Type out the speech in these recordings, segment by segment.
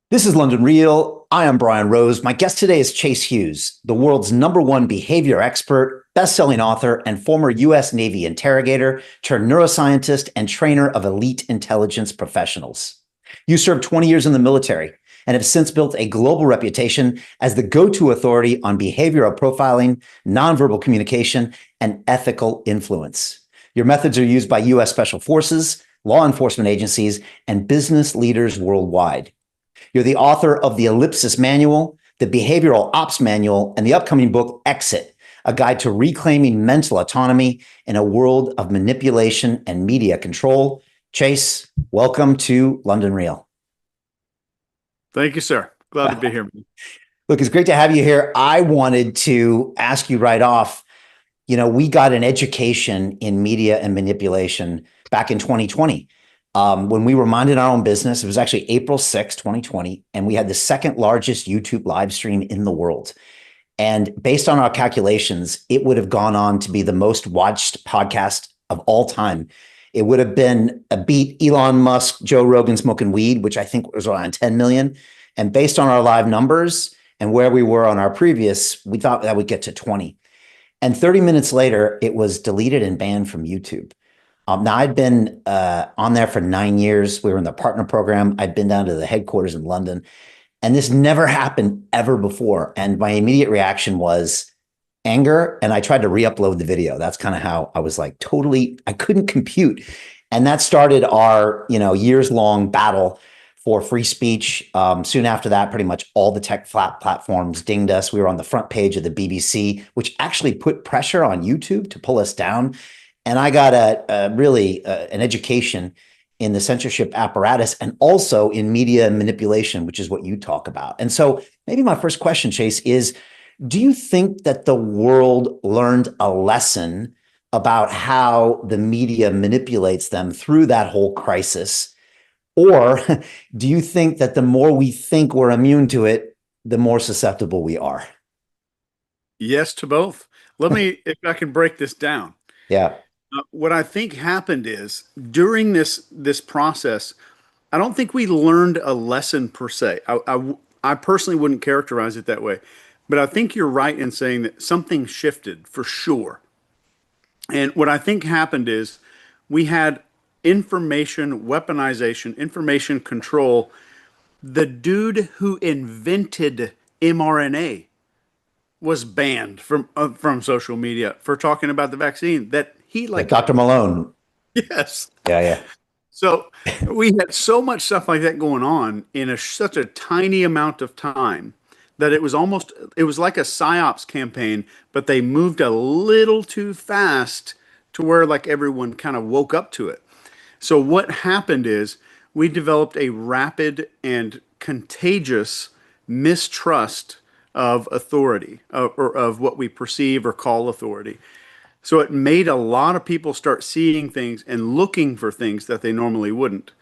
This is London Real. I am Brian Rose. My guest today is Chase Hughes, the world's #1 behavior expert, best-selling author, and former U.S. Navy interrogator turned neuroscientist and trainer of elite intelligence professionals. You served 20 years in the military and have since built a global reputation as the go-to authority on behavioral profiling, nonverbal communication, and ethical influence. Your methods are used by U.S. Special Forces, law enforcement agencies, and business leaders worldwide. You're the author of the Ellipsis Manual, the Behavioral Ops Manual, and the upcoming book, Exit, a guide to reclaiming mental autonomy in a world of manipulation and media control. Chase, welcome to London Real. Thank you, sir. Glad to be here. Look, it's great to have you here. I wanted to ask you right off, we got an education in media and manipulation back in 2020. When we were minding our own business. It was actually April 6, 2020, and we had the second largest YouTube live stream in the world. And based on our calculations, it would have gone on to be the most watched podcast of all time. It would have been a beat Elon Musk, Joe Rogan Smoking Weed, which I think was around 10 million. And based on our live numbers and where we were on our previous, we thought that would get to 20. And 30 minutes later, it was deleted and banned from YouTube. Now, I'd been on there for 9 years. We were in the partner program. I'd been down to the headquarters in London, and this never happened ever before. And my immediate reaction was anger, and I tried to re-upload the video. That's kind of how I was like, I couldn't compute. And that started our, years-long battle for free speech. Soon after that, pretty much all the tech platforms dinged us. We were on the front page of the BBC, which actually put pressure on YouTube to pull us down. And I got an education in the censorship apparatus and also in media manipulation, which is what you talk about. And so maybe my first question, Chase, is do you think that the world learned a lesson about how the media manipulates them through that whole crisis? Or do you think that the more we think we're immune to it, the more susceptible we are? Yes to both. Let me, if I can break this down. Yeah. What I think happened is during this process, I don't think we learned a lesson per se. I personally wouldn't characterize it that way, but I think you're right in saying that something shifted for sure. And what I think happened is we had information weaponization, information control. The dude who invented mRNA was banned from social media for talking about the vaccine that he Like like. Dr. Malone. Yes. Yeah, yeah. So we had so much stuff like that going on in such a tiny amount of time that it was like a psyops campaign, but they moved a little too fast to where like everyone kind of woke up to it. So what happened is we developed a rapid and contagious mistrust of authority, or of what we perceive or call authority. So it made a lot of people start seeing things and looking for things that they normally wouldn't.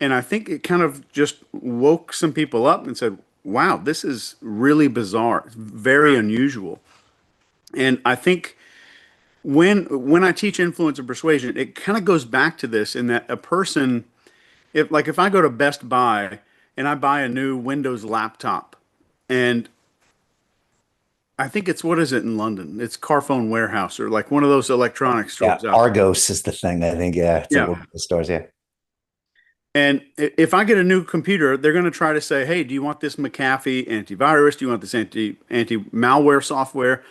And I think it kind of just woke some people up and said, wow, this is really bizarre, very unusual. And I think when I teach influence and persuasion, it kind of goes back to this in that a person, if I go to Best Buy and I buy a new Windows laptop, and I think it's, what is it in London? It's Carphone Warehouse or like one of those electronic Yeah, stores out there. Argos is the thing. I think, yeah, it's like Yeah. one of the stores. Yeah, And if I get a new computer, they're going to try to say, "Hey, do you want this McAfee antivirus? Do you want this anti malware software?"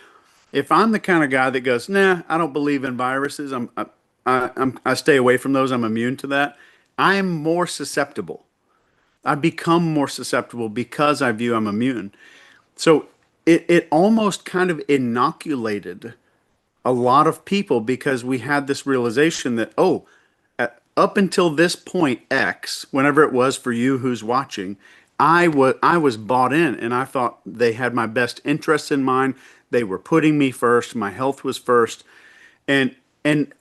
If I'm the kind of guy that goes, "Nah, I don't believe in viruses. I stay away from those. I'm immune to that." I'm more susceptible. I become more susceptible because I view I'm immune. So it almost kind of inoculated a lot of people because we had this realization that, oh, up until this point X, whenever it was for you who's watching, I was bought in and I thought they had my best interests in mind. They were putting me first. My health was first. And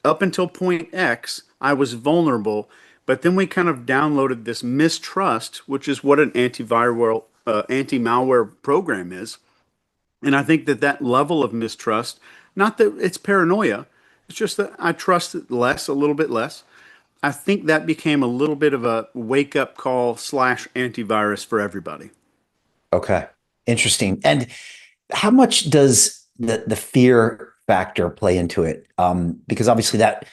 up until point X, I was vulnerable. But then we kind of downloaded this mistrust, which is what an anti-malware program is. And I think that that level of mistrust, not that it's paranoia, it's just that I trust it less, a little bit less. I think that became a little bit of a wake up call slash antivirus for everybody. Okay. Interesting. And how much does the fear factor play into it? Because obviously that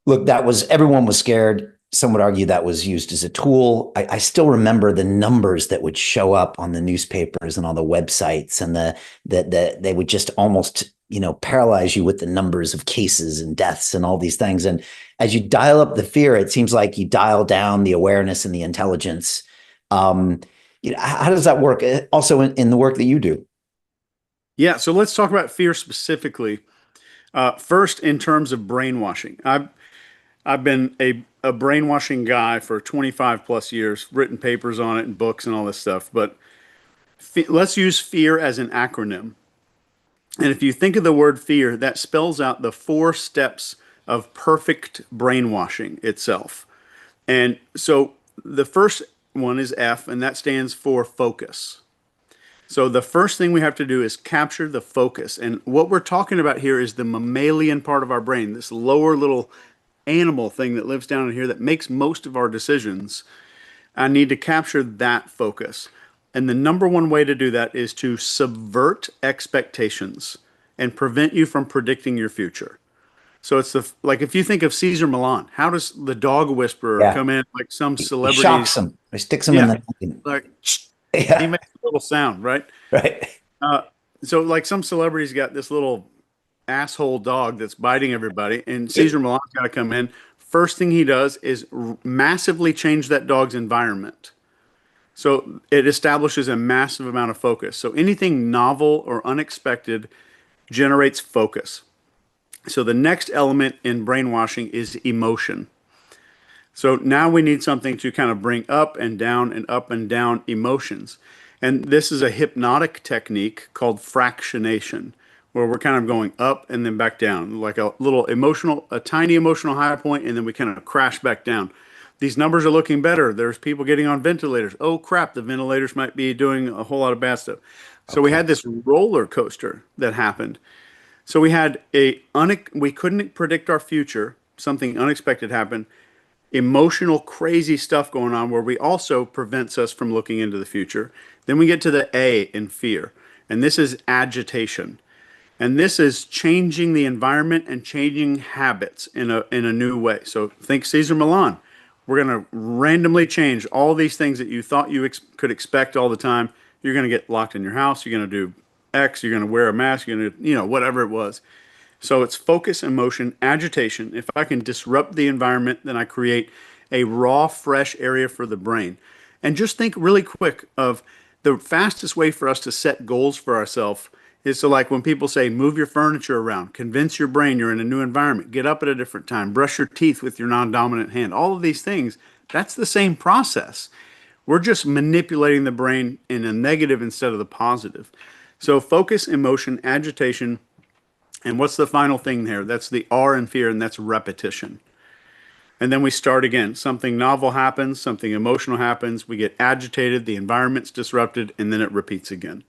was everyone was scared. Some would argue that was used as a tool. I still remember the numbers that would show up on the newspapers and on the websites, and the they would just almost paralyze you with the numbers of cases and deaths and all these things. And as you dial up the fear, it seems like you dial down the awareness and the intelligence. Um, how does that work? Also in the work that you do. Yeah, so let's talk about fear specifically. First, in terms of brainwashing, I've been a brainwashing guy for 25 plus years, written papers on it and books and all this stuff. But let's use fear as an acronym. And if you think of the word fear, that spells out the 4 steps of perfect brainwashing itself. And so the first one is F, and that stands for focus. So the first thing we have to do is capture the focus. And what we're talking about here is the mammalian part of our brain, this lower little animal thing that lives down in here that makes most of our decisions. I need to capture that focus. And the number one way to do that is to subvert expectations and prevent you from predicting your future. So it's like if you think of Caesar Milan, how does the dog whisperer Yeah. come in like some He celebrities? shocks them. He sticks them in Yeah, the. like he Yeah. makes a little sound, right? Right. Uh, so like some celebrities got this little asshole dog that's biting everybody, and Caesar Milan's got to come in. First thing he does is massively change that dog's environment. So it establishes a massive amount of focus. So anything novel or unexpected generates focus. So the next element in brainwashing is emotion. So now we need something to kind of bring up and down emotions. And this is a hypnotic technique called fractionation, where we're kind of going up and then back down, like a little emotional, a tiny emotional high point, and then we kind of crash back down. These numbers are looking better. There's people getting on ventilators. Oh crap, the ventilators might be doing a whole lot of bad stuff. So we Okay. had this roller coaster that happened. So we couldn't predict our future. Something unexpected happened, emotional, crazy stuff going on where we also prevents us from looking into the future. Then we get to the A in fear, and this is agitation. And this is changing the environment and changing habits in a new way. So think Caesar Milan. We're going to randomly change all these things that you thought you could expect all the time. You're going to get locked in your house. You're going to do X. You're going to wear a mask. You're going to, whatever it was. So it's focus, emotion, agitation. If I can disrupt the environment, then I create a raw, fresh area for the brain. And just think really quick of the fastest way for us to set goals for ourselves is to, like when people say move your furniture around, convince your brain you're in a new environment, get up at a different time, brush your teeth with your non-dominant hand. All of these things, that's the same process. We're just manipulating the brain in a negative instead of the positive. So focus, emotion, agitation, and what's the final thing there? That's the R in fear, and that's repetition. And then we start again. Something novel happens, something emotional happens, we get agitated, the environment's disrupted, and then it repeats again.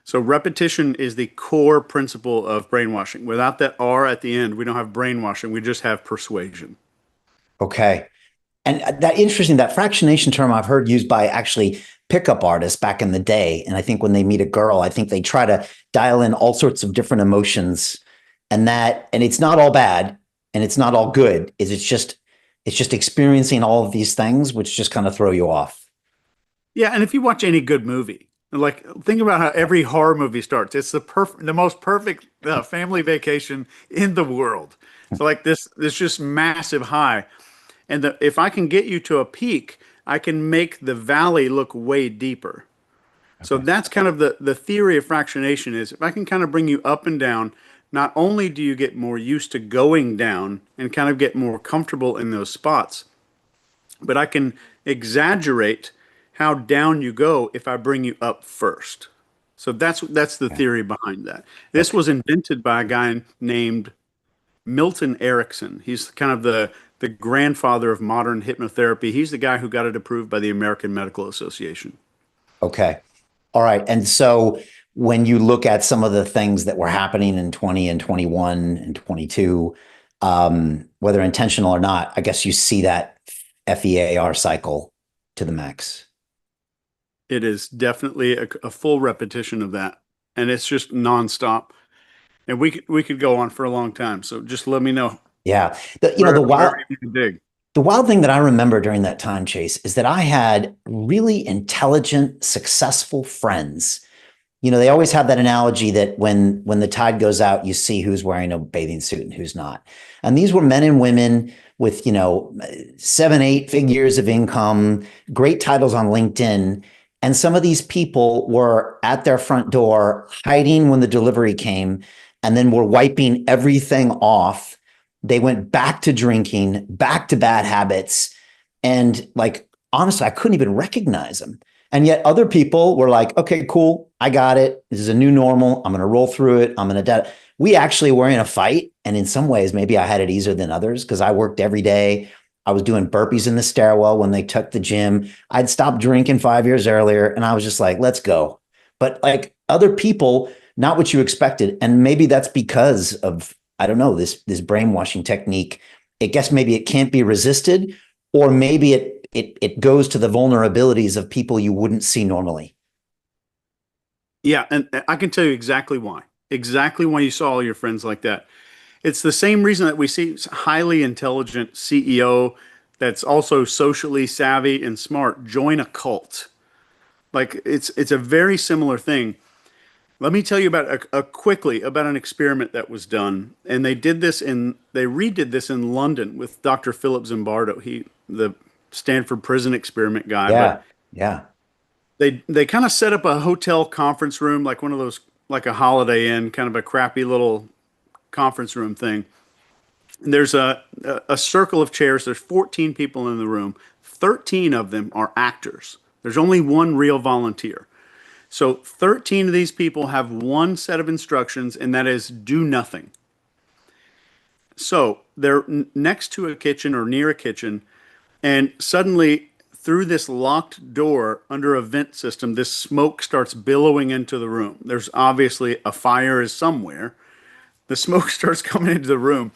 So repetition is the core principle of brainwashing. Without that R at the end, we don't have brainwashing, we just have persuasion. Okay. And that interesting, that fractionation term I've heard used by actually pickup artists back in the day. And I think when they meet a girl, I think they try to dial in all sorts of different emotions, and it's not all bad and it's not all good. It's just experiencing all of these things, which just kind of throw you off. Yeah, and if you watch any good movie, like think about how every horror movie starts. It's the most perfect family vacation in the world. So like this just massive high. And if I can get you to a peak, I can make the valley look way deeper. So Okay. that's kind of the theory of fractionation is if I can kind of bring you up and down, not only do you get more used to going down and kind of get more comfortable in those spots, but I can exaggerate how down you go if I bring you up first. So that's the Okay. theory behind that. This Okay. was invented by a guy named Milton Erickson. He's kind of the grandfather of modern hypnotherapy. He's the guy who got it approved by the American Medical Association. Okay. All right. And so when you look at some of the things that were happening in 20 and 21 and 22, whether intentional or not, I guess you see that FEAR cycle to the max. It is definitely a full repetition of that, and it's just nonstop. And we could go on for a long time. So just let me know Yeah. The, you know, wherever you can dig. the wild thing that I remember during that time, Chase, is that I had really intelligent, successful friends. They always have that analogy that when the tide goes out, you see who's wearing a bathing suit and who's not. And these were men and women with, 7, 8 figures of income, great titles on LinkedIn. And some of these people were at their front door hiding when the delivery came and then were wiping everything off. They went back to drinking, back to bad habits. And like, honestly, I couldn't even recognize them. And yet other people were like, okay, cool. I got it. This is a new normal. I'm going to roll through it. I'm going to, we actually were in a fight. And in some ways, maybe I had it easier than others because I worked every day. I was doing burpees in the stairwell when they took the gym. I'd stopped drinking 5 years earlier. And I was just like, let's go. But like other people, not what you expected. And maybe that's because of, I don't know, this brainwashing technique. I guess maybe it can't be resisted, or maybe it goes to the vulnerabilities of people you wouldn't see normally. Yeah, and I can tell you exactly why. Exactly why you saw all your friends like that. It's the same reason that we see highly intelligent CEO that's also socially savvy and smart join a cult. Like it's a very similar thing. Let me tell you about a quickly about an experiment that was done, and they redid this in London with Dr. Philip Zimbardo, the Stanford prison experiment guy. But Yeah. Yeah. they kind of set up a hotel conference room, like one of those, like a Holiday Inn, kind of a crappy little conference room thing. And there's a circle of chairs. There's 14 people in the room. 13 of them are actors. There's only one real volunteer. So 13 of these people have one set of instructions, and that is do nothing. So they're next to a kitchen or near a kitchen, and suddenly through this locked door under a vent system, this smoke starts billowing into the room. There's obviously a fire is somewhere. The smoke starts coming into the room.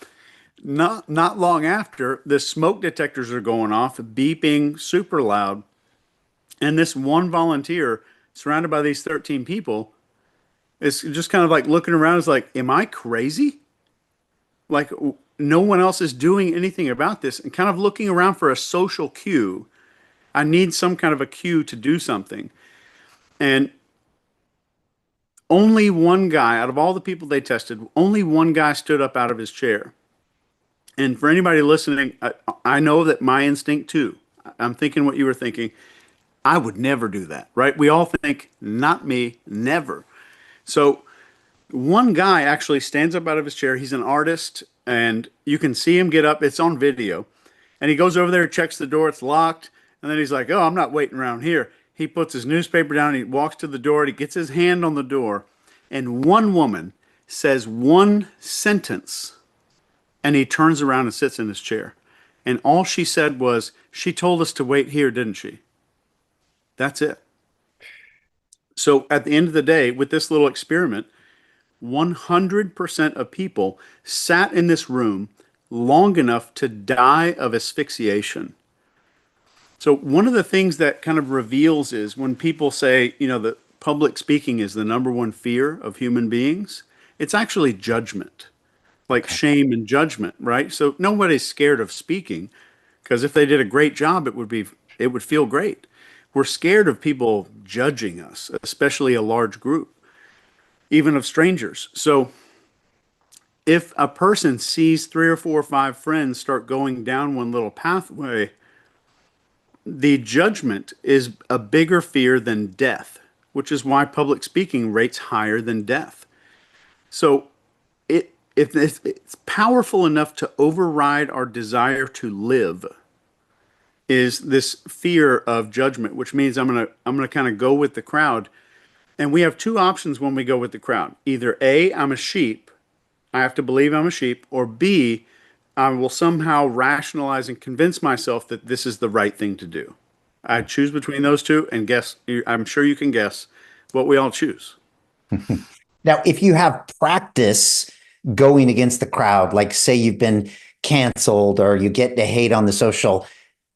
Not long after, the smoke detectors are going off, beeping super loud, and this one volunteer, surrounded by these 13 people, is just kind of like looking around. Is like, am I crazy? Like no one else is doing anything about this, and kind of looking around for a social cue. I need some kind of a cue to do something. And only one guy, out of all the people they tested, only one guy stood up out of his chair. And for anybody listening, I know that my instinct too. I'm thinking what you were thinking. I would never do that, right? We all think, not me, never. So one guy actually stands up out of his chair. He's an artist, and you can see him get up. It's on video. And he goes over there, checks the door, it's locked. And then he's like, oh, I'm not waiting around here. He puts his newspaper down, he walks to the door, and he gets his hand on the door. And one woman says one sentence, and he turns around and sits in his chair. And all she said was, she told us to wait here, didn't she? That's it. So at the end of the day, with this little experiment, 100% of people sat in this room long enough to die of asphyxiation. So one of the things that kind of reveals is when people say, that public speaking is the number one fear of human beings, it's actually judgment, like Okay. shame and judgment, right? So nobody's scared of speaking because if they did a great job, it would feel great. We're scared of people judging us, especially a large group, even of strangers. So if a person sees 3 or 4 or 5 friends start going down one little pathway, the judgment is a bigger fear than death, which is why public speaking rates higher than death. So if it's powerful enough to override our desire to live, is this fear of judgment, which means I'm gonna kind of go with the crowd. And we have two options when we go with the crowd. Either A, I'm a sheep, I have to believe I'm a sheep, or B, I will somehow rationalize and convince myself that this is the right thing to do. I choose between those two, and guess, I'm sure you can guess what we all choose. Now, if you have practice going against the crowd, like say you've been canceled or you get the hate on the social,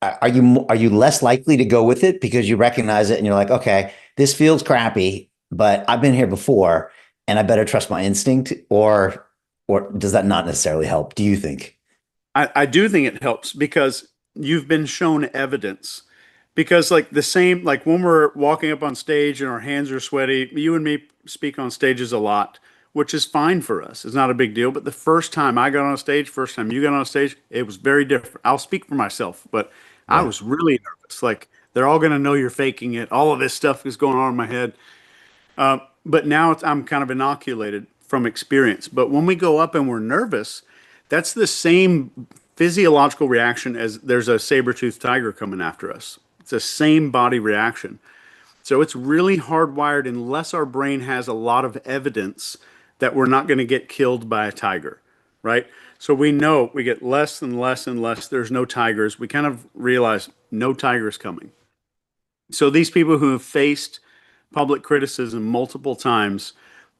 are you less likely to go with it because you recognize it and you're like, okay, this feels crappy, but I've been here before and I better trust my instinct, or does that not necessarily help, do you think? I do think it helps because you've been shown evidence. Because like the same, like when we're walking up on stage and our hands are sweaty, you and me speak on stages a lot, which is fine for us. It's not a big deal. But the first time I got on stage, first time you got on stage, it was very different. I'll speak for myself, but I Yeah. was really nervous. Like they're all going to know you're faking it. All of this stuff is going on in my head. But now I'm kind of inoculated from experience. But when we go up and we're nervous, that's the same physiological reaction as there's a saber-toothed tiger coming after us. It's the same body reaction. So it's really hardwired unless our brain has a lot of evidence that we're not going to get killed by a tiger, right? So we know we get less and less and less. There's no tigers. We kind of realize no tigers coming. So these people who have faced public criticism multiple times,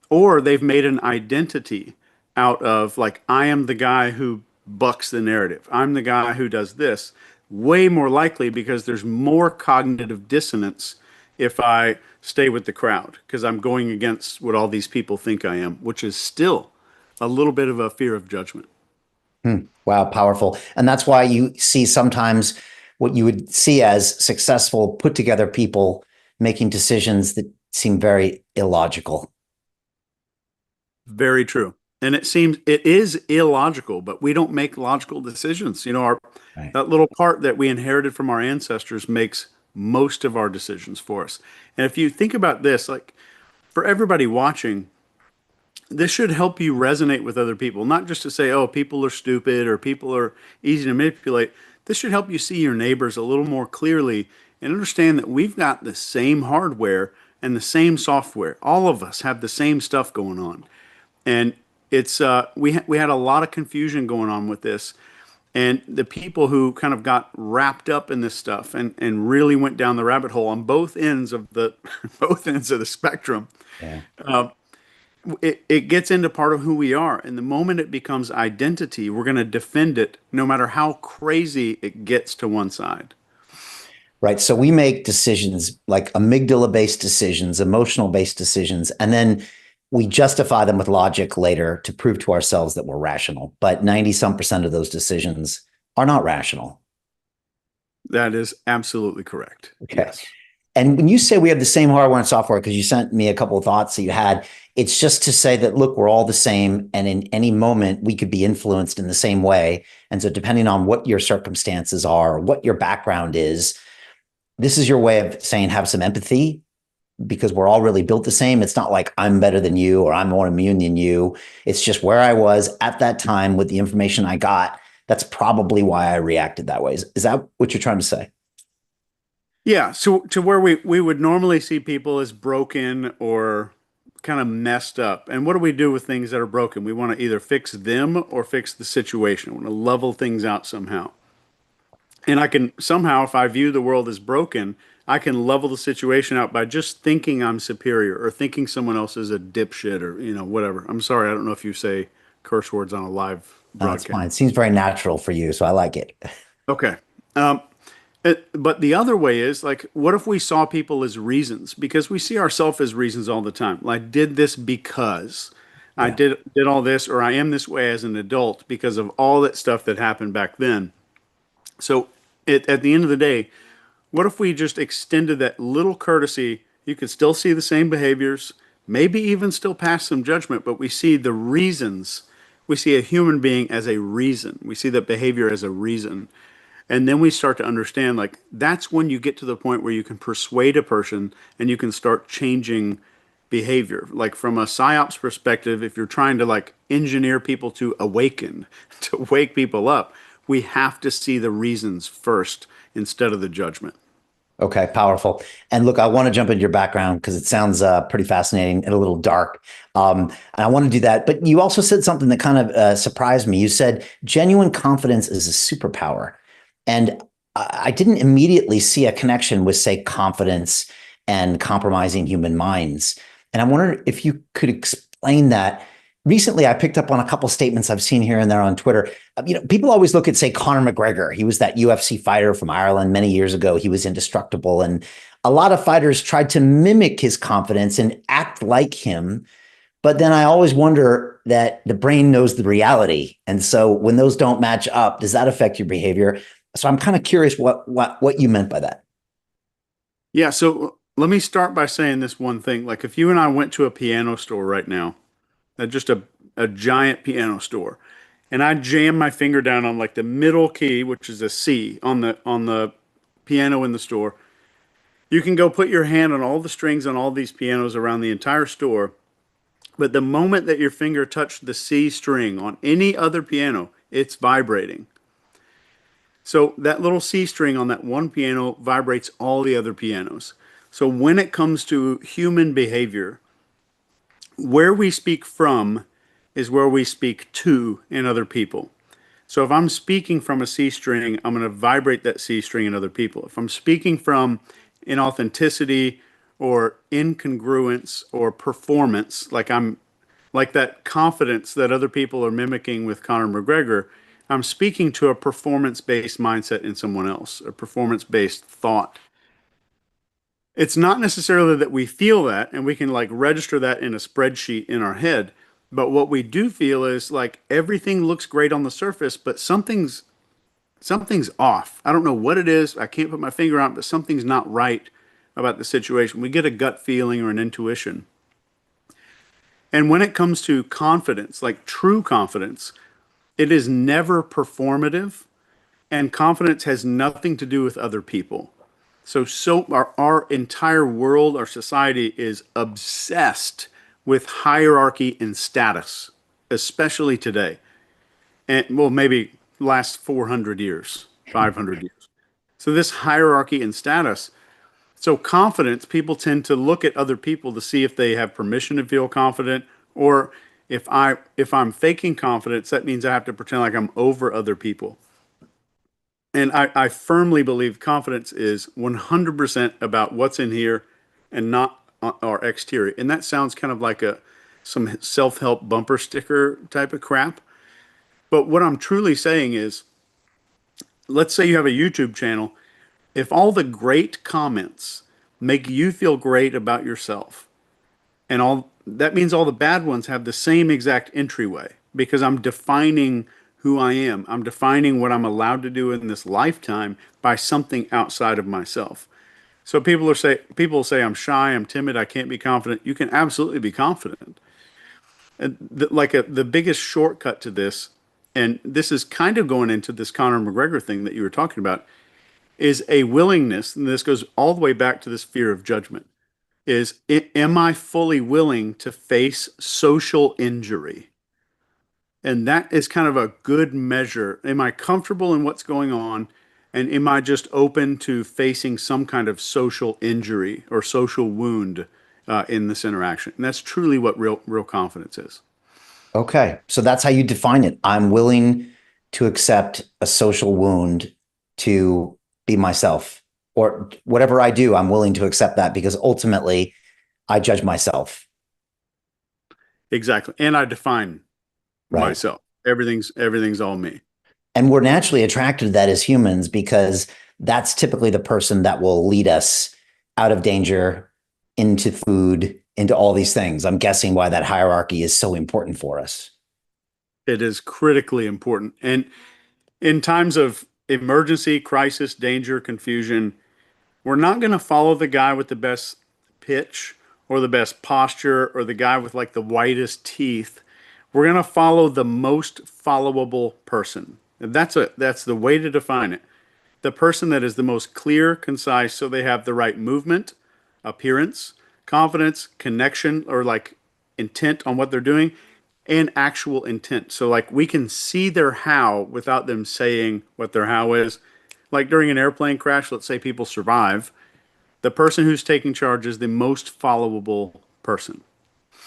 or they've made an identity out of like, I am the guy who bucks the narrative. I'm the guy who does this. Way more likely because there's more cognitive dissonance if I stay with the crowd because I'm going against what all these people think I am, which is still a little bit of a fear of judgment. Wow, powerful. And that's why you see sometimes what you would see as successful, put together people making decisions that seem very illogical. Very true. And it is illogical, but we don't make logical decisions. Our Right. that little part that we inherited from our ancestors makes most of our decisions for us. And if you think about this, like for everybody watching, this should help you resonate with other people, not just to say, oh, people are stupid or people are easy to manipulate. This should help you see your neighbors a little more clearly and understand that we've got the same hardware and the same software. All of us have the same stuff going on. And it's we had a lot of confusion going on with this, and the people who kind of got wrapped up in this stuff and really went down the rabbit hole on both ends of the both ends of the spectrum. Yeah. It gets into part of who we are, and the moment it becomes identity, we're going to defend it no matter how crazy it gets to one side. Right. So we make decisions like amygdala based decisions, emotional based decisions, and then we justify them with logic later to prove to ourselves that we're rational. But 90 some percent of those decisions are not rational. That is absolutely correct. Okay. Yes. And when you say we have the same hardware and software, because you sent me a couple of thoughts that you had, it's just to say that, look, we're all the same. And in any moment, we could be influenced in the same way. And so, depending on what your circumstances are, what your background is, this is your way of saying have some empathy because we're all really built the same. It's not like I'm better than you or I'm more immune than you. It's just where I was at that time with the information I got. That's probably why I reacted that way. Is that what you're trying to say? Yeah, so to where we would normally see people as broken or kind of messed up. And what do we do with things that are broken? We want to either fix them or fix the situation. We want to level things out somehow. And I can somehow, if I view the world as broken, I can level the situation out by just thinking I'm superior or thinking someone else is a dipshit or, whatever. I'm sorry, I don't know if you say curse words on a live That's broadcast. fine. It seems very natural for you, so I like it. Okay. Um, but the other way is like, what if we saw people as reasons? Because we see ourselves as reasons all the time. Like, did this because I Yeah. did all this, or I am this way as an adult because of all that stuff that happened back then. So at the end of the day, what if we just extended that little courtesy? You could still see the same behaviors, maybe even still pass some judgment, but we see the reasons. We see a human being as a reason. We see that behavior as a reason. And then we start to understand like that's when you get to the point where you can persuade a person and you can start changing behavior. Like from a psyops perspective, if you're trying to like engineer people to awaken, to wake people up, we have to see the reasons first instead of the judgment. Okay, powerful. And look, I want to jump into your background because it sounds pretty fascinating and a little dark. And I want to do that. But you also said something that kind of surprised me. You said genuine confidence is a superpower. And I didn't immediately see a connection with, say, confidence and compromising human minds. And I wonder if you could explain that. recently I picked up on a couple statements I've seen here and there on Twitter. People always look at, say, Conor McGregor. He was that UFC fighter from Ireland many years ago. He was indestructible. And a lot of fighters tried to mimic his confidence and act like him. But then I always wonder that the brain knows the reality. And so when those don't match up, does that affect your behavior? So I'm kind of curious what you meant by that. Yeah, so let me start by saying this one thing. Like if you and I went to a piano store right now, just a giant piano store, and I jam my finger down on like the middle key, which is a C on the piano in the store, you can go put your hand on all the strings on all these pianos around the entire store. But the moment that your finger touched the C string on any other piano, it's vibrating. So that little C string on that one piano vibrates all the other pianos. So when it comes to human behavior, where we speak from is where we speak to in other people. So if I'm speaking from a C string, I'm going to vibrate that C string in other people. If I'm speaking from inauthenticity or incongruence or performance, like that confidence that other people are mimicking with Conor McGregor, I'm speaking to a performance-based mindset in someone else, a performance-based thought. It's not necessarily that we feel that and we can like register that in a spreadsheet in our head, but what we do feel is like everything looks great on the surface, but something's off. I don't know what it is. I can't put my finger on it, but something's not right about the situation. We get a gut feeling or an intuition. And when it comes to confidence, like true confidence, it is never performative, and confidence has nothing to do with other people. So our entire world, our society is obsessed with hierarchy and status, especially today. And well, maybe last 400 years, 500 years. So this hierarchy and status. So confidence, people tend to look at other people to see if they have permission to feel confident, or if I'm faking confidence, that means I have to pretend like I'm over other people. And I firmly believe confidence is 100% about what's in here and not our exterior. And that sounds kind of like some self-help bumper sticker type of crap. But what I'm truly saying is, let's say you have a YouTube channel. If all the great comments make you feel great about yourself, and all that means all the bad ones have the same exact entryway because I'm defining who I am. I'm defining what I'm allowed to do in this lifetime by something outside of myself. So people say I'm shy, I'm timid, I can't be confident. You can absolutely be confident. And the biggest shortcut to this, and this is kind of going into this Conor McGregor thing that you were talking about, is a willingness, and this goes all the way back to this fear of judgment, is am I fully willing to face social injury? And that is kind of a good measure. Am I comfortable in what's going on? And am I just open to facing some kind of social injury or social wound in this interaction? And that's truly what real confidence is. Okay. So that's how you define it. I'm willing to accept a social wound to be myself, or whatever I do, I'm willing to accept that because ultimately I judge myself. Exactly. And I define Right. myself. Everything's all me. And we're naturally attracted to that as humans because that's typically the person that will lead us out of danger, into food, into all these things. I'm guessing why that hierarchy is so important for us. It is critically important. And in times of emergency, crisis, danger, confusion, we're not going to follow the guy with the best pitch or the best posture or the guy with like the whitest teeth. We're going to follow the most followable person. And that's the way to define it. The person that is the most clear, concise, so they have the right movement, appearance, confidence, connection, or like intent on what they're doing, and actual intent. So like we can see their how without them saying what their how is. Like during an airplane crash, let's say people survive. The person who's taking charge is the most followable person.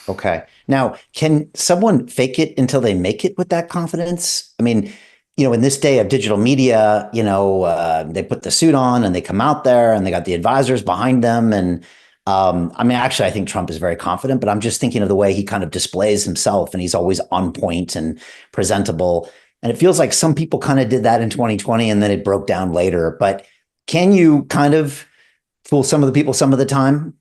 Okay. Now, can someone fake it until they make it with that confidence? I mean, in this day of digital media, they put the suit on and they come out there and they got the advisors behind them. And I mean, actually, I think Trump is very confident, but I'm just thinking of the way he kind of displays himself and he's always on point and presentable. And it feels like some people kind of did that in 2020 and then it broke down later. But can you kind of fool some of the people some of the time?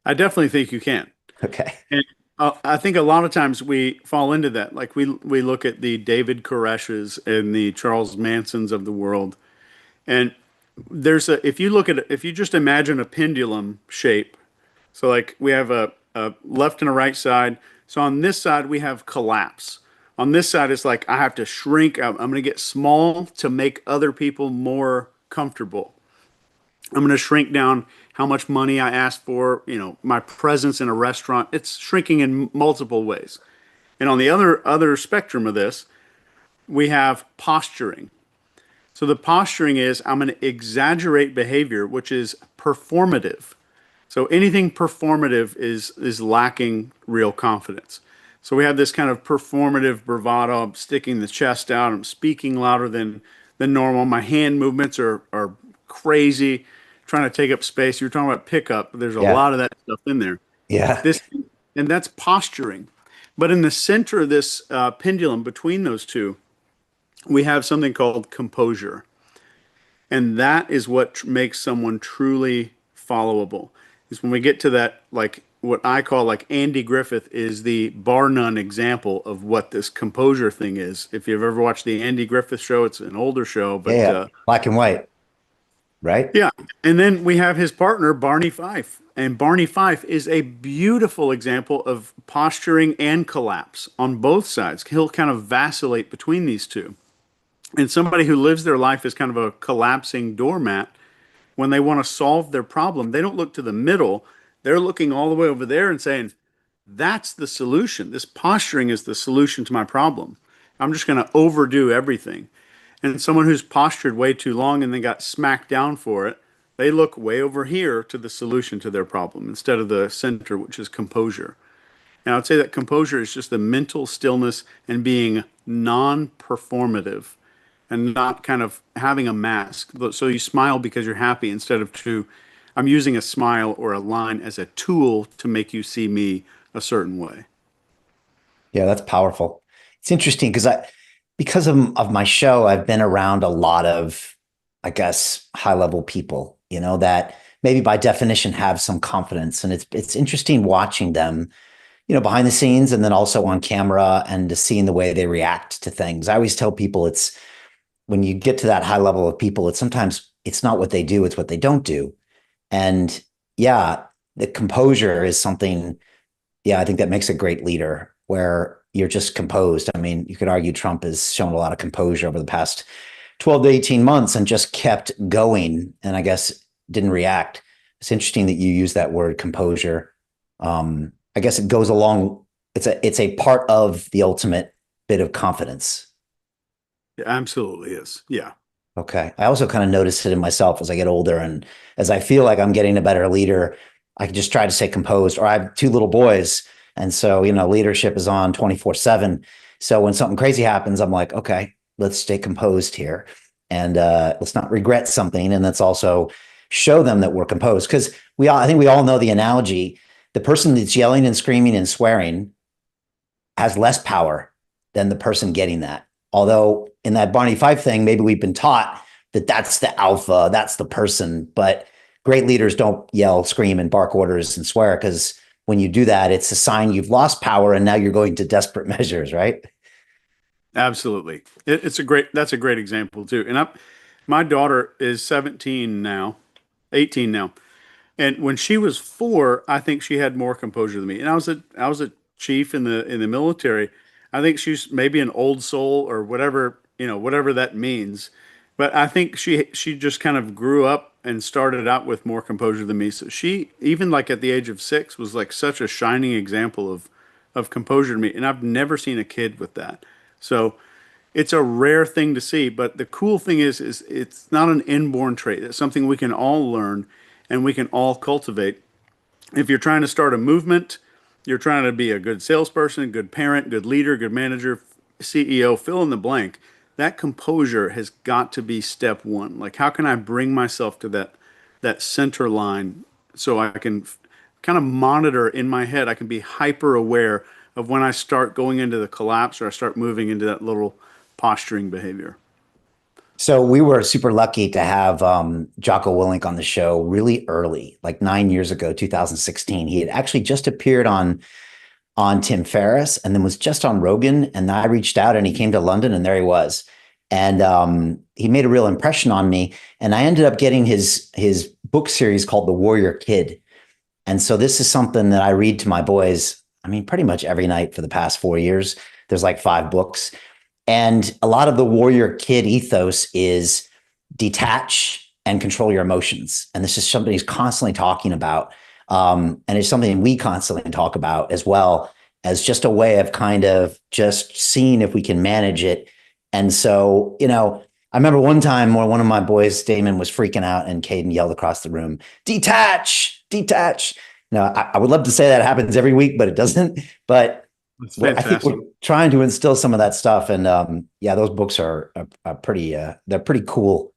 I definitely think you can. Okay. And I think a lot of times we fall into that. Like we look at the David Koreshes and the Charles Mansons of the world, and if you look at it, if you just imagine a pendulum shape, so like we have a left and a right side. So on this side we have collapse. On this side it's like I have to shrink. I'm going to get small to make other people more comfortable. I'm going to shrink down how much money I ask for, my presence in a restaurant. It's shrinking in multiple ways. And on the other spectrum of this, we have posturing. So the posturing is I'm going to exaggerate behavior, which is performative. So anything performative is lacking real confidence. So we have this kind of performative bravado. I'm sticking the chest out. I'm speaking louder than normal. My hand movements are crazy, trying to take up space. You're talking about pickup. There's a Yeah. lot of that stuff in there. Yeah. This and that's posturing. But in the center of this pendulum between those two, we have something called composure. And that is what makes someone truly followable. Is when we get to that, like what I call like Andy Griffith is the bar none example of what this composure thing is. If you've ever watched the Andy Griffith show, it's an older show, Yeah. but Yeah. Black and white, right? yeah. And then we have his partner, Barney Fife. And Barney Fife is a beautiful example of posturing and collapse on both sides. He'll kind of vacillate between these two. And somebody who lives their life as kind of a collapsing doormat, when they want to solve their problem, they don't look to the middle. They're looking all the way over there and saying, that's the solution. This posturing is the solution to my problem. I'm just going to overdo everything. And someone who's postured way too long and then got smacked down for it, they look way over here to the solution to their problem instead of the center, which is composure. And I would say that composure is just the mental stillness and being non performative and not kind of having a mask. So you smile because you're happy instead of I'm using a smile or a line as a tool to make you see me a certain way. Yeah, that's powerful. It's interesting because of my show, I've been around a lot of, I guess, high level people, that maybe by definition have some confidence. And it's interesting watching them, behind the scenes and then also on camera and to seeing the way they react to things. I always tell people it's when you get to that high level of people, it's sometimes it's not what they do, it's what they don't do. And yeah, the composure is something, yeah, I think that makes a great leader where you're just composed. I mean, you could argue Trump has shown a lot of composure over the past 12 to 18 months and just kept going and I guess didn't react. It's interesting that you use that word composure. I guess it goes along, it's a part of the ultimate bit of confidence. It absolutely is. Yeah. Okay. I also kind of notice it in myself as I get older and as I feel like I'm getting a better leader, I just try to stay composed. Or I have two little boys. And so, leadership is on 24/7. So when something crazy happens, I'm like, okay, let's stay composed here and let's not regret something. And let's also show them that we're composed. Because I think we all know the analogy. The person that's yelling and screaming and swearing has less power than the person getting that. Although in that Barney Fife thing, maybe we've been taught that that's the alpha, that's the person. But great leaders don't yell, scream, and bark orders and swear because when you do that, it's a sign you've lost power and now you're going to desperate measures, right? Absolutely. That's a great example too. And my daughter is 17 now, 18 now. And when she was 4, I think she had more composure than me. And I was a chief in the military. I think she's maybe an old soul or whatever that means. But I think she just kind of grew up and started out with more composure than me. So she even like at the age of 6 was like such a shining example of composure to me. And I've never seen a kid with that. So it's a rare thing to see, but the cool thing is it's not an inborn trait. It's something we can all learn and we can all cultivate. If you're trying to start a movement, you're trying to be a good salesperson, good parent, good leader, good manager, CEO, fill in the blank. That composure has got to be step one. Like how can I bring myself to that center line so I can kind of monitor in my head. I can be hyper aware of when I start going into the collapse or I start moving into that little posturing behavior. So we were super lucky to have Jocko Willink on the show really early, like 9 years ago, 2016. He had actually just appeared on Tim Ferriss and then was just on Rogan. And I reached out and he came to London and there he was. And he made a real impression on me. And I ended up getting his book series called The Warrior Kid. And so this is something that I read to my boys, I mean, pretty much every night for the past 4 years. There's like 5 books. And a lot of the warrior kid ethos is detach and control your emotions. And this is something he's constantly talking about. And it's something we constantly talk about as well as just a way of kind of just seeing if we can manage it. And so, I remember one time where one of my boys, Damon, was freaking out and Caden yelled across the room, detach, detach. Now, I would love to say that happens every week, but it doesn't. But It's I think fantastic. we're trying to instill some of that stuff. And yeah, those books are pretty, they're pretty cool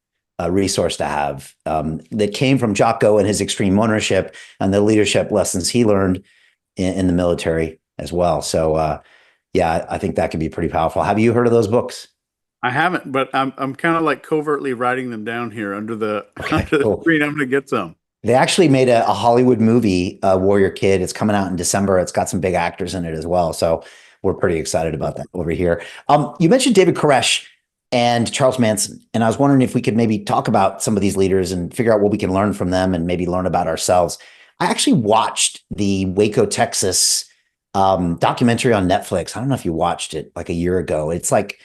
resource to have that came from Jocko and his extreme ownership and the leadership lessons he learned in the military as well. So yeah, I think that could be pretty powerful. Have you heard of those books? I haven't, but I'm kind of like covertly writing them down here under the Okay, under the cool. screen. I'm going to get some. They actually made a Hollywood movie, Warrior Kid. It's coming out in December. It's got some big actors in it as well. So we're pretty excited about that over here. You mentioned David Koresh and Charles Manson, and I was wondering if we could maybe talk about some of these leaders and figure out what we can learn from them and maybe learn about ourselves. I actually watched the Waco, Texas documentary on Netflix. I don't know if you watched it like a year ago. It's like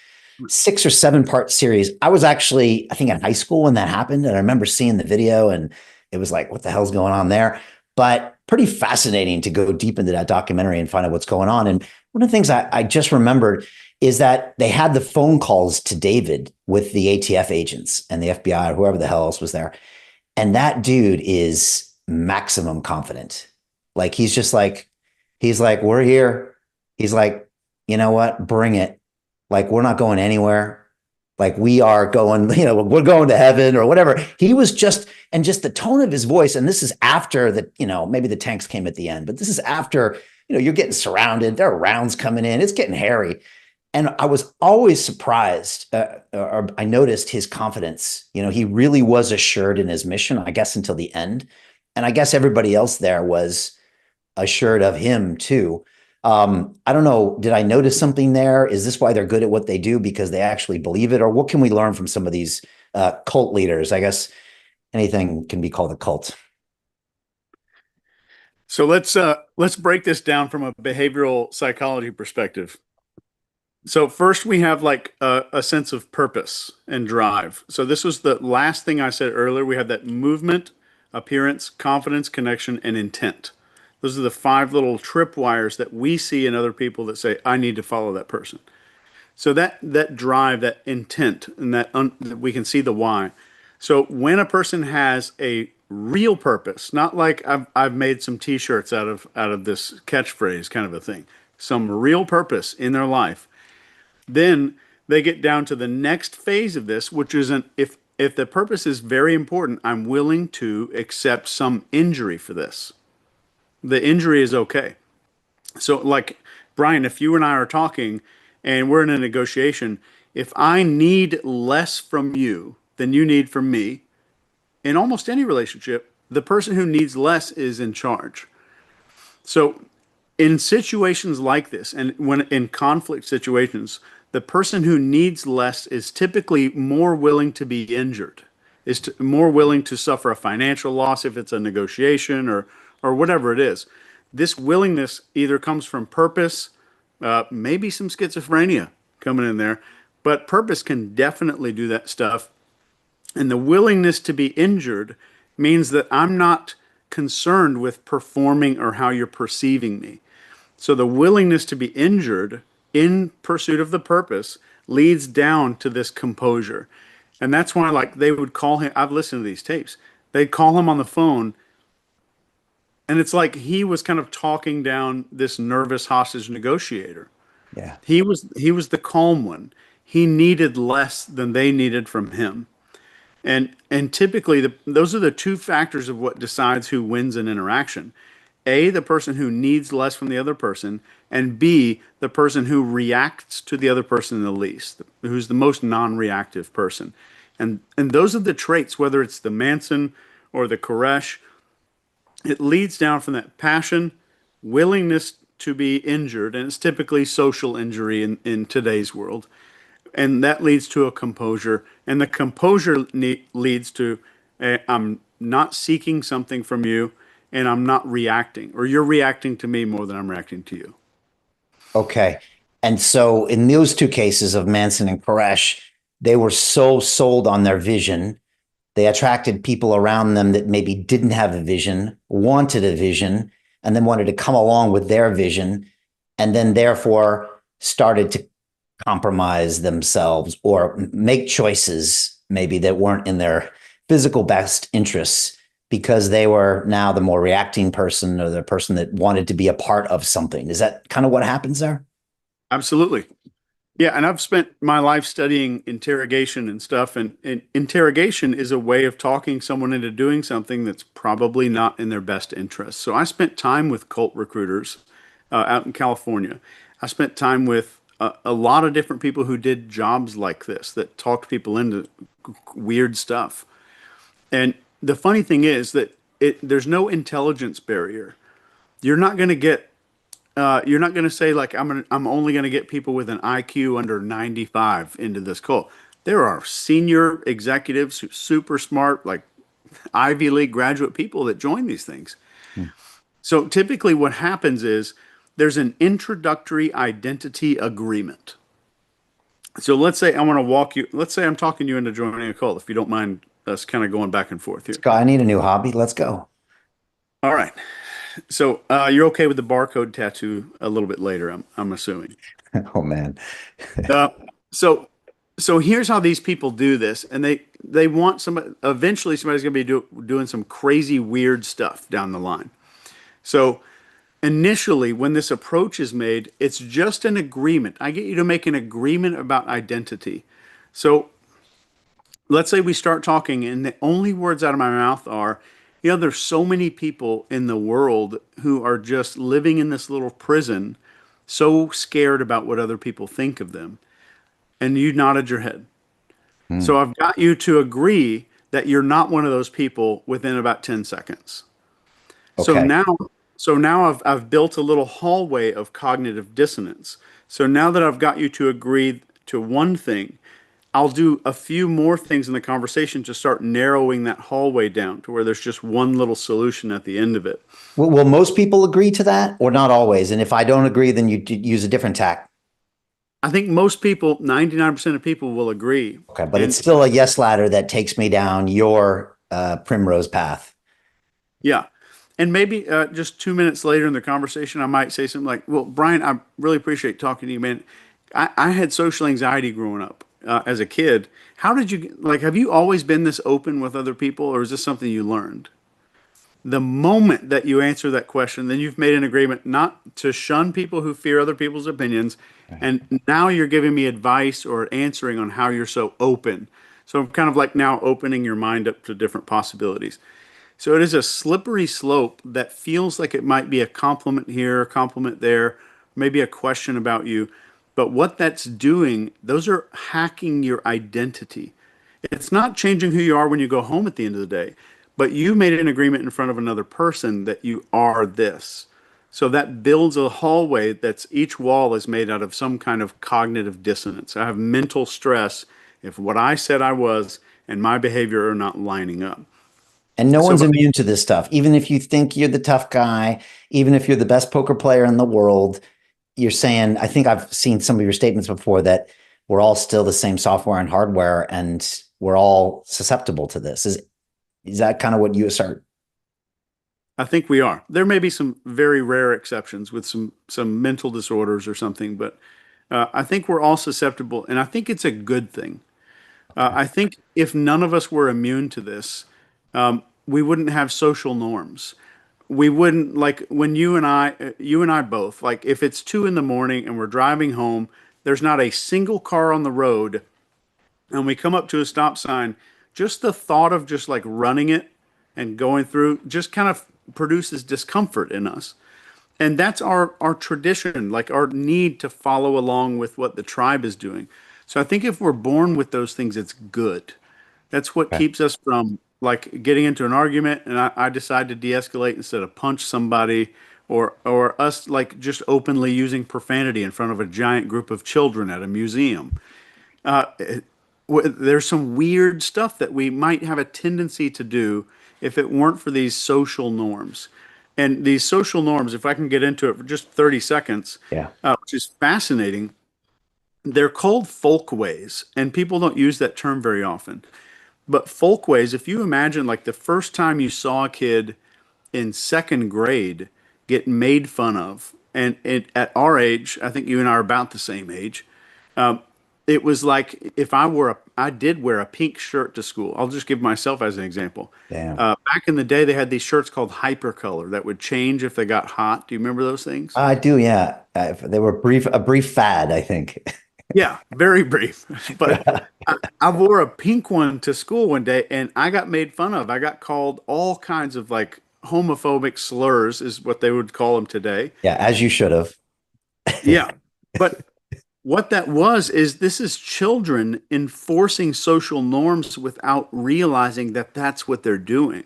6 or 7 part series. I was actually, I think, in high school when that happened, and I remember seeing the video and it was like, what the hell's going on there? But pretty fascinating to go deep into that documentary and find out what's going on. And one of the things I just remembered is that they had the phone calls to David with the ATF agents and the FBI or whoever the hell else was there. And that dude is maximum confident. Like he's like, we're here. He's like, you know what? Bring it. Like, we're not going anywhere. Like we are going, we're going to heaven or whatever. He was just, and just the tone of his voice. And this is after the, maybe the tanks came at the end, but this is after, you're getting surrounded. There are rounds coming in. It's getting hairy. And I was always surprised, or I noticed his confidence. He really was assured in his mission, I guess, until the end. And I guess everybody else there was assured of him too. I don't know. Did I notice something there? Is this why they're good at what they do because they actually believe it, or what can we learn from some of these cult leaders? I guess anything can be called a cult. So let's break this down from a behavioral psychology perspective. So first we have like a sense of purpose and drive. So this was the last thing I said earlier. We have that movement, appearance, confidence, connection, and intent. Those are the 5 little tripwires that we see in other people that say, I need to follow that person. So that drive, that intent, and that we can see the why. So when a person has a real purpose, not like I've made some T-shirts out of this catchphrase kind of a thing, some real purpose in their life, then they get down to the next phase of this, which is if the purpose is very important, I'm willing to accept some injury for this. The injury is okay. So, like, Brian, if you and I are talking and we're in a negotiation, if I need less from you than you need from me, in almost any relationship, the person who needs less is in charge. So, in situations like this, and when in conflict situations, the person who needs less is typically more willing to be injured, more willing to suffer a financial loss if it's a negotiation or whatever it is. This willingness either comes from purpose, maybe some schizophrenia coming in there, but purpose can definitely do that stuff. And the willingness to be injured means that I'm not concerned with performing or how you're perceiving me. So the willingness to be injured in pursuit of the purpose leads down to this composure. And that's why, like, they would call him. I've listened to these tapes. They'd call him on the phone, and it's like he was kind of talking down this nervous hostage negotiator. Yeah. He was the calm one. He needed less than they needed from him. And typically those are the two factors of what decides who wins an interaction. A, the person who needs less from the other person, and B, the person who reacts to the other person the least, who's the most non-reactive person. And those are the traits, whether it's the Manson or the Koresh, it leads down from that passion, willingness to be injured, and it's typically social injury in today's world. And that leads to a composure, and the composure leads to I'm not seeking something from you, and I'm not reacting, or you're reacting to me more than I'm reacting to you. Okay. And so in those two cases of Manson and Koresh, they were so sold on their vision. They attracted people around them that maybe didn't have a vision, wanted a vision, and then wanted to come along with their vision, and then therefore started to compromise themselves or make choices maybe that weren't in their physical best interests because they were now the more reacting person or the person that wanted to be a part of something. Is that kind of what happens there? Absolutely. Yeah, and I've spent my life studying interrogation and stuff, and interrogation is a way of talking someone into doing something that's probably not in their best interest. So I spent time with cult recruiters out in California. I spent time with a lot of different people who did jobs like this that talked people into weird stuff. And the funny thing is that there's no intelligence barrier. You're not going to get you're not going to say like I'm only going to get people with an IQ under 95 into this cult. There are senior executives who super smart, like Ivy League graduate people that join these things. Hmm. So typically what happens is there's an introductory identity agreement. So let's say I want to walk you, let's say I'm talking you into joining a cult, if you don't mind us kind of going back and forth here. Scott, I need a new hobby. Let's go. All right. So you're okay with the barcode tattoo a little bit later, I'm assuming. Oh man. Uh, so so here's how these people do this, and they want somebody. Eventually, somebody's going to be doing some crazy, weird stuff down the line. So initially, when this approach is made, it's just an agreement. I get you to make an agreement about identity. So let's say we start talking, and the only words out of my mouth are, there's so many people in the world who are just living in this little prison, so scared about what other people think of them. And you nodded your head. Hmm. So I've got you to agree that you're not one of those people within about 10 seconds. So Okay. now, so now I've built a little hallway of cognitive dissonance. So now that I've got you to agree to one thing, I'll do a few more things in the conversation to start narrowing that hallway down to where there's just one little solution at the end of it. Will most people agree to that or not always? And if I don't agree, then you use a different tack. I think most people, 99% of people will agree. Okay. But it's And still a yes ladder that takes me down your primrose path. yeah. And maybe just 2 minutes later in the conversation, I might say something like, well, Brian, I really appreciate talking to you, man. I had social anxiety growing up as a kid. How did you, like, have you always been this open with other people, or is this something you learned? The moment that you answer that question, then you've made an agreement not to shun people who fear other people's opinions. And now you're giving me advice or answering on how you're so open. So I'm kind of like now opening your mind up to different possibilities. So it is a slippery slope that feels like it might be a compliment here, a compliment there, maybe a question about you. But what that's doing, those are hacking your identity. It's not changing who you are when you go home at the end of the day, but you made an agreement in front of another person that you are this. So that builds a hallway that's each wall is made out of some kind of cognitive dissonance. I have mental stress if what I said I was and my behavior are not lining up. And no So one's immune to this stuff. Even if you think you're the tough guy, even if you're the best poker player in the world, you're saying, I think I've seen some of your statements before that we're all still the same software and hardware and we're all susceptible to this. Is that kind of what you assert? I think we are. There may be some very rare exceptions with some mental disorders or something, but I think we're all susceptible, and I think it's a good thing. Okay. I think if none of us were immune to this, we wouldn't have social norms. We wouldn't like when you and I both, like if it's 2 in the morning and we're driving home, there's not a single car on the road, and we come up to a stop sign. just the thought of just like running it and going through just kind of produces discomfort in us. And that's our tradition, like our need to follow along with what the tribe is doing. So I think if we're born with those things, it's good. That's what Okay. keeps us from like getting into an argument and I decide to de-escalate instead of punch somebody or us like just openly using profanity in front of a giant group of children at a museum. Uh, there's some weird stuff that we might have a tendency to do if it weren't for these social norms. And these social norms, if I can get into it for just 30 seconds, Yeah. which is fascinating, they're called folkways, and people don't use that term very often. But folkways, if you imagine like the first time you saw a kid in second grade get made fun of, and at our age, I think you and I are about the same age. It was like if I did wear a pink shirt to school. I'll just give myself as an example. Damn. Back in the day, they had these shirts called hypercolor that would change if they got hot. Do you remember those things? I do, yeah. They were a brief fad, I think. Yeah, very brief. But I wore a pink one to school one day and I got made fun of. I got called all kinds of like homophobic slurs, is what they would call them today. Yeah, as you should have. Yeah. But what that was is this is children enforcing social norms without realizing that that's what they're doing.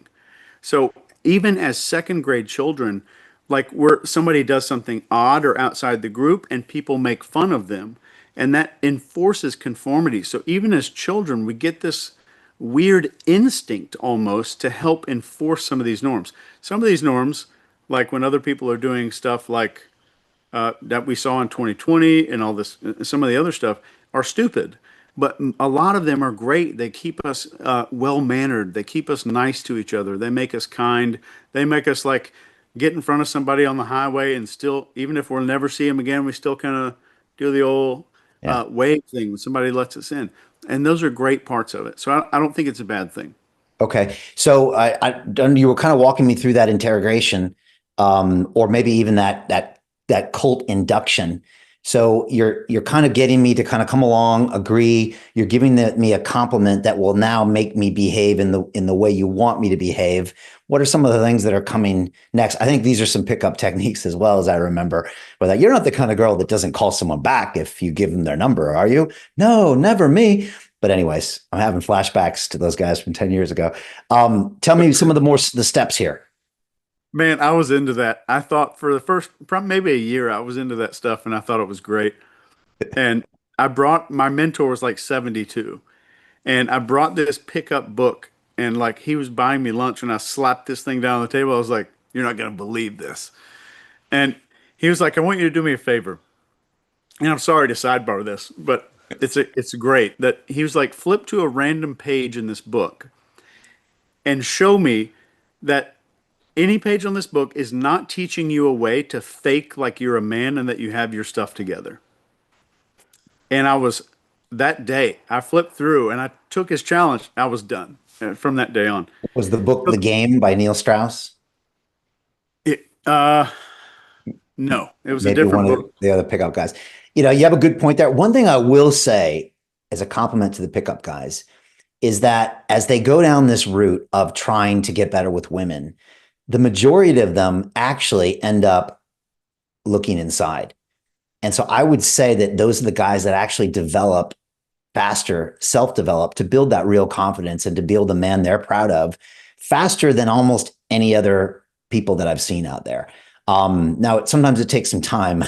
So even as second grade children, like where somebody does something odd or outside the group and people make fun of them, and that enforces conformity. So even as children, we get this weird instinct almost to help enforce some of these norms. Some of these norms, like when other people are doing stuff like that we saw in 2020 and all this, some of the other stuff are stupid. But a lot of them are great. They keep us well mannered. They keep us nice to each other. They make us kind. They make us like get in front of somebody on the highway and still, even if we'll never see them again, we still kind of do the old Yeah. wave thing when somebody lets us in. And those are great parts of it. So I don't think it's a bad thing. Okay. So you were kind of walking me through that interrogation, or maybe even that cult induction. So you're kind of getting me to kind of come along, agree. You're giving me a compliment that will now make me behave in the way you want me to behave. What are some of the things that are coming next? I think these are some pickup techniques as well, as I remember. But that you're not the kind of girl that doesn't call someone back if you give them their number, are you? No, never me. But anyways, I'm having flashbacks to those guys from 10 years ago. Tell me some of the steps here. Man, I was into that. I thought for the first, probably maybe a year, I was into that stuff and I thought it was great. And I brought my mentor was like 72. And I brought this pickup book and like he was buying me lunch and I slapped this thing down on the table. I was like, "You're not going to believe this." And he was like, "I want you to do me a favor." And I'm sorry to sidebar this, but it's great that he was like, "Flip to a random page in this book and show me that any page on this book is not teaching you a way to fake like you're a man and that you have your stuff together." And I was that day, I flipped through and I took his challenge. I was done from that day on. Was the book So The Game by Neil Strauss? it, no, it was a Maybe one different of book. the other pickup guys. You have a good point there. One thing I will say as a compliment to the pickup guys is that as they go down this route of trying to get better with women, the majority of them actually end up looking inside. And so I would say that those are the guys that actually develop faster, self-develop to build that real confidence and to build the man they're proud of faster than almost any other people that I've seen out there. Now, sometimes it takes some time,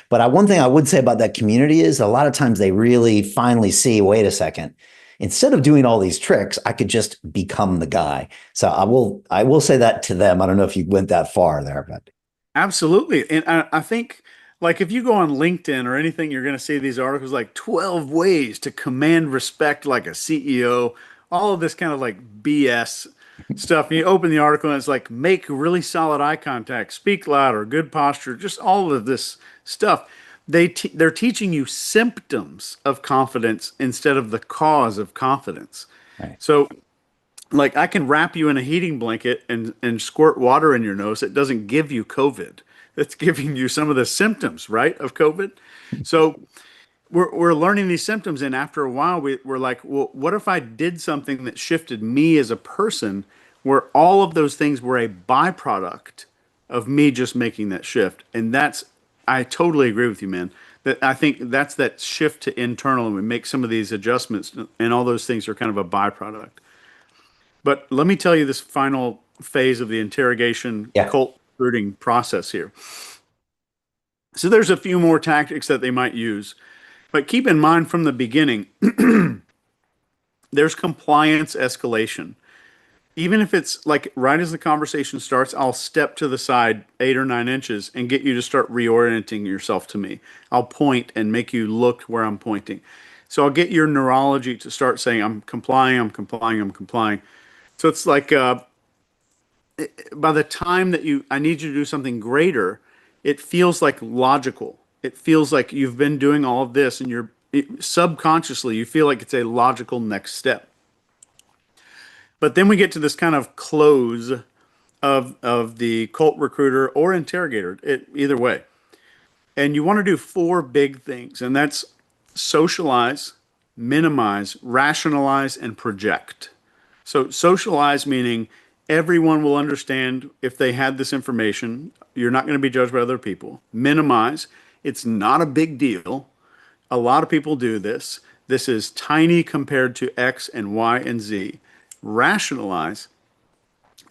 but one thing I would say about that community is a lot of times they really finally see, wait a second, instead of doing all these tricks, I could just become the guy. So I will say that to them. I don't know if you went that far there, but Absolutely. And I think, like, if you go on LinkedIn or anything, you're going to see these articles like 12 ways to command respect like a CEO, all of this kind of like BS stuff. And you open the article and it's like, make really solid eye contact, speak louder, good posture, just all of this stuff. They're teaching you symptoms of confidence instead of the cause of confidence. right. So like I can wrap you in a heating blanket and squirt water in your nose. It doesn't give you COVID. It's giving you some of the symptoms, right, of COVID. So we're learning these symptoms, and after a while, we're like, well, what if I did something that shifted me as a person, where all of those things were a byproduct of me just making that shift? And that's, I totally agree with you, man. That I think that's that shift to internal, and we make some of these adjustments, and all those things are kind of a byproduct. But let me tell you this final phase of the interrogation Yeah. cult recruiting process here. So there's a few more tactics that they might use, but keep in mind from the beginning, there's compliance escalation. Even if it's like right as the conversation starts, I'll step to the side 8 or 9 inches and get you to start reorienting yourself to me. I'll point and make you look where I'm pointing. So I'll get your neurology to start saying, I'm complying, I'm complying, I'm complying. So it's like by the time that I need you to do something greater, it feels like logical. It feels like you've been doing all of this, and subconsciously, you feel like it's a logical next step. But then we get to this kind of close of the cult recruiter or interrogator, either way. And you want to do four big things, and that's socialize, minimize, rationalize, and project. So socialize meaning everyone will understand if they had this information. You're not going to be judged by other people. Minimize, it's not a big deal. A lot of people do this. This is tiny compared to X and Y and Z. Rationalize,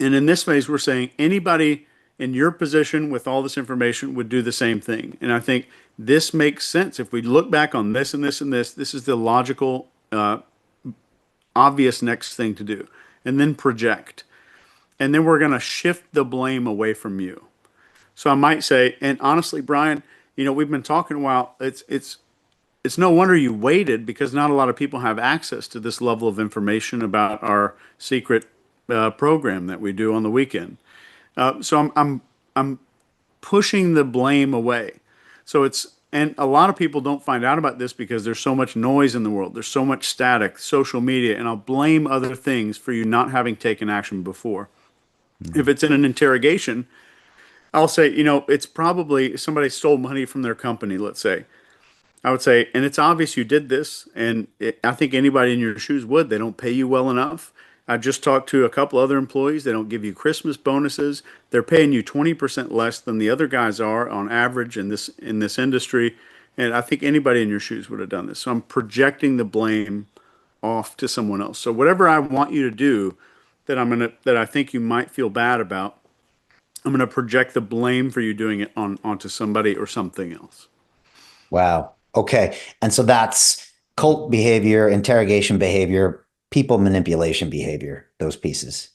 and in this phase, we're saying anybody in your position with all this information would do the same thing. And I think this makes sense. If we look back on this and this and this is the logical, obvious next thing to do. And then project. And then we're going to shift the blame away from you. So I might say, and honestly, Brian, we've been talking a while. It's no wonder you waited, because not a lot of people have access to this level of information about our secret program that we do on the weekend. So I'm pushing the blame away. And a lot of people don't find out about this because there's so much noise in the world. There's so much static, social media, and I'll blame other things for you not having taken action before. If it's in an interrogation, I'll say, it's probably somebody stole money from their company, let's say. I would say, and it's obvious you did this, and I think anybody in your shoes would. They don't pay you well enough. I just talked to a couple other employees. They don't give you Christmas bonuses. They're paying you 20% less than the other guys are on average in this industry. And I think anybody in your shoes would have done this. So I'm projecting the blame off to someone else. So whatever I want you to do that I think you might feel bad about, I'm gonna project the blame for you doing it onto somebody or something else. Wow. Okay. And so that's cult behavior, interrogation behavior, people manipulation behavior, those pieces.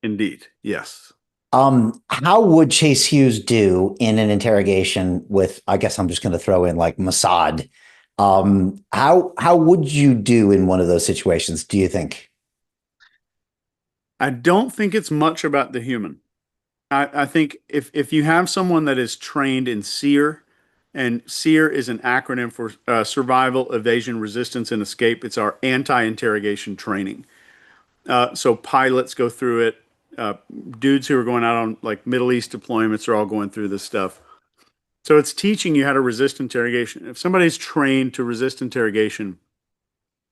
Indeed. Yes. How would Chase Hughes do in an interrogation with, I guess I'm just going to throw in like Mossad? How would you do in one of those situations, do you think? I don't think it's much about the human. I think if you have someone that is trained in SEER, and SEER is an acronym for Survival, Evasion, Resistance, and Escape. It's our anti-interrogation training. So pilots go through it. Uh, Dudes who are going out on like Middle East deployments are all going through this stuff. So it's teaching you how to resist interrogation. If somebody's trained to resist interrogation,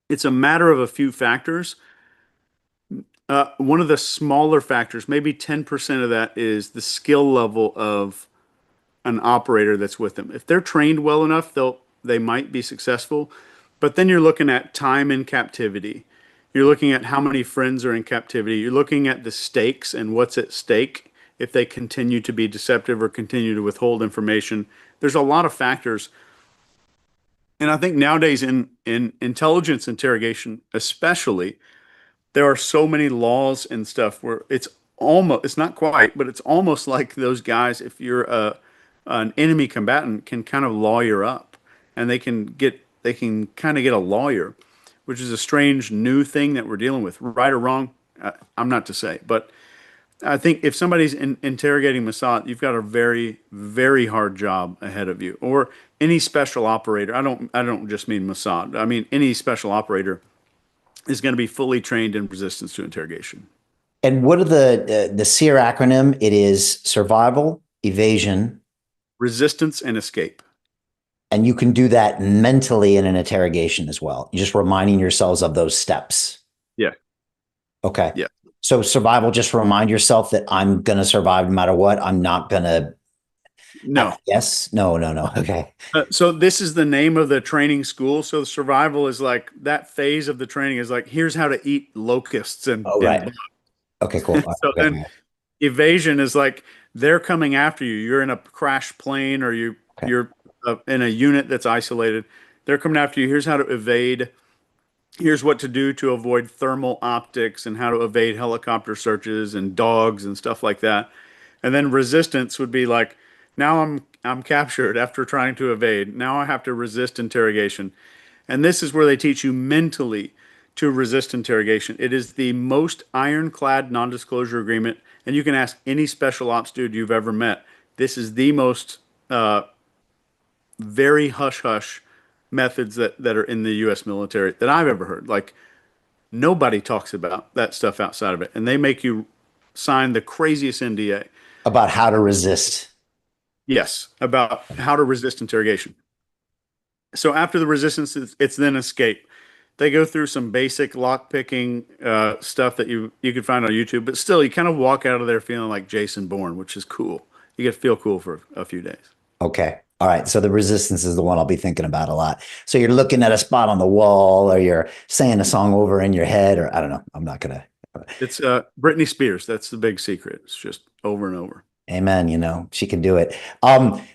it's a matter of a few factors. One of the smaller factors, maybe 10% of that, is the skill level of an operator that's with them. If they're trained well enough, they might be successful. But then you're looking at time in captivity. You're looking at how many friends are in captivity. You're looking at the stakes and what's at stake if they continue to be deceptive or continue to withhold information. There's a lot of factors. And I think nowadays in intelligence interrogation, especially, there are so many laws and stuff where it's not quite, but it's almost like those guys, if you're an enemy combatant, can kind of lawyer up, and they can kind of get a lawyer, which is a strange new thing that we're dealing with. Right or wrong, I'm not to say, but I think if somebody's interrogating Mossad, you've got a very, very hard job ahead of you. Or any special operator. I don't just mean Mossad. I mean any special operator is going to be fully trained in resistance to interrogation. And what are the SEER acronym? It is survival, evasion, Resistance and escape. And you can do that mentally in an interrogation as well. You're just reminding yourselves of those steps. Yeah. Okay. Yeah. So survival, just remind yourself that I'm going to survive no matter what. I'm not going to. No. Yes. No, no, no. Okay. So this is the name of the training school. So survival is like that phase of the training is like, here's how to eat locusts Oh, and right. Okay, cool. so Okay. then evasion is like they're coming after you. You're in a crash plane or Okay. you're in a unit that's isolated. They're coming after you. Here's how to evade. Here's what to do to avoid thermal optics and how to evade helicopter searches and dogs and stuff like that. And then resistance would be like, now I'm captured after trying to evade. Now I have to resist interrogation. And this is where they teach you mentally to resist interrogation. It is the most ironclad non-disclosure agreement, and you can ask any special ops dude you've ever met. This is the most very hush hush methods that are in the U.S. military that I've ever heard. Like nobody talks about that stuff outside of it, and they make you sign the craziest NDA. About how to resist. Yes, about how to resist interrogation. So after the resistance, it's then escape. They go through some basic lock picking stuff that you could find on YouTube, but still, you kind of walk out of there feeling like Jason Bourne, which is cool. You get to feel cool for a few days. Okay. All right. So the resistance is the one I'll be thinking about a lot. So you're looking at a spot on the wall or you're saying a song over in your head, or I don't know. I'm not gonna. It's Britney Spears. That's the big secret. It's just over and over. Amen. She can do it.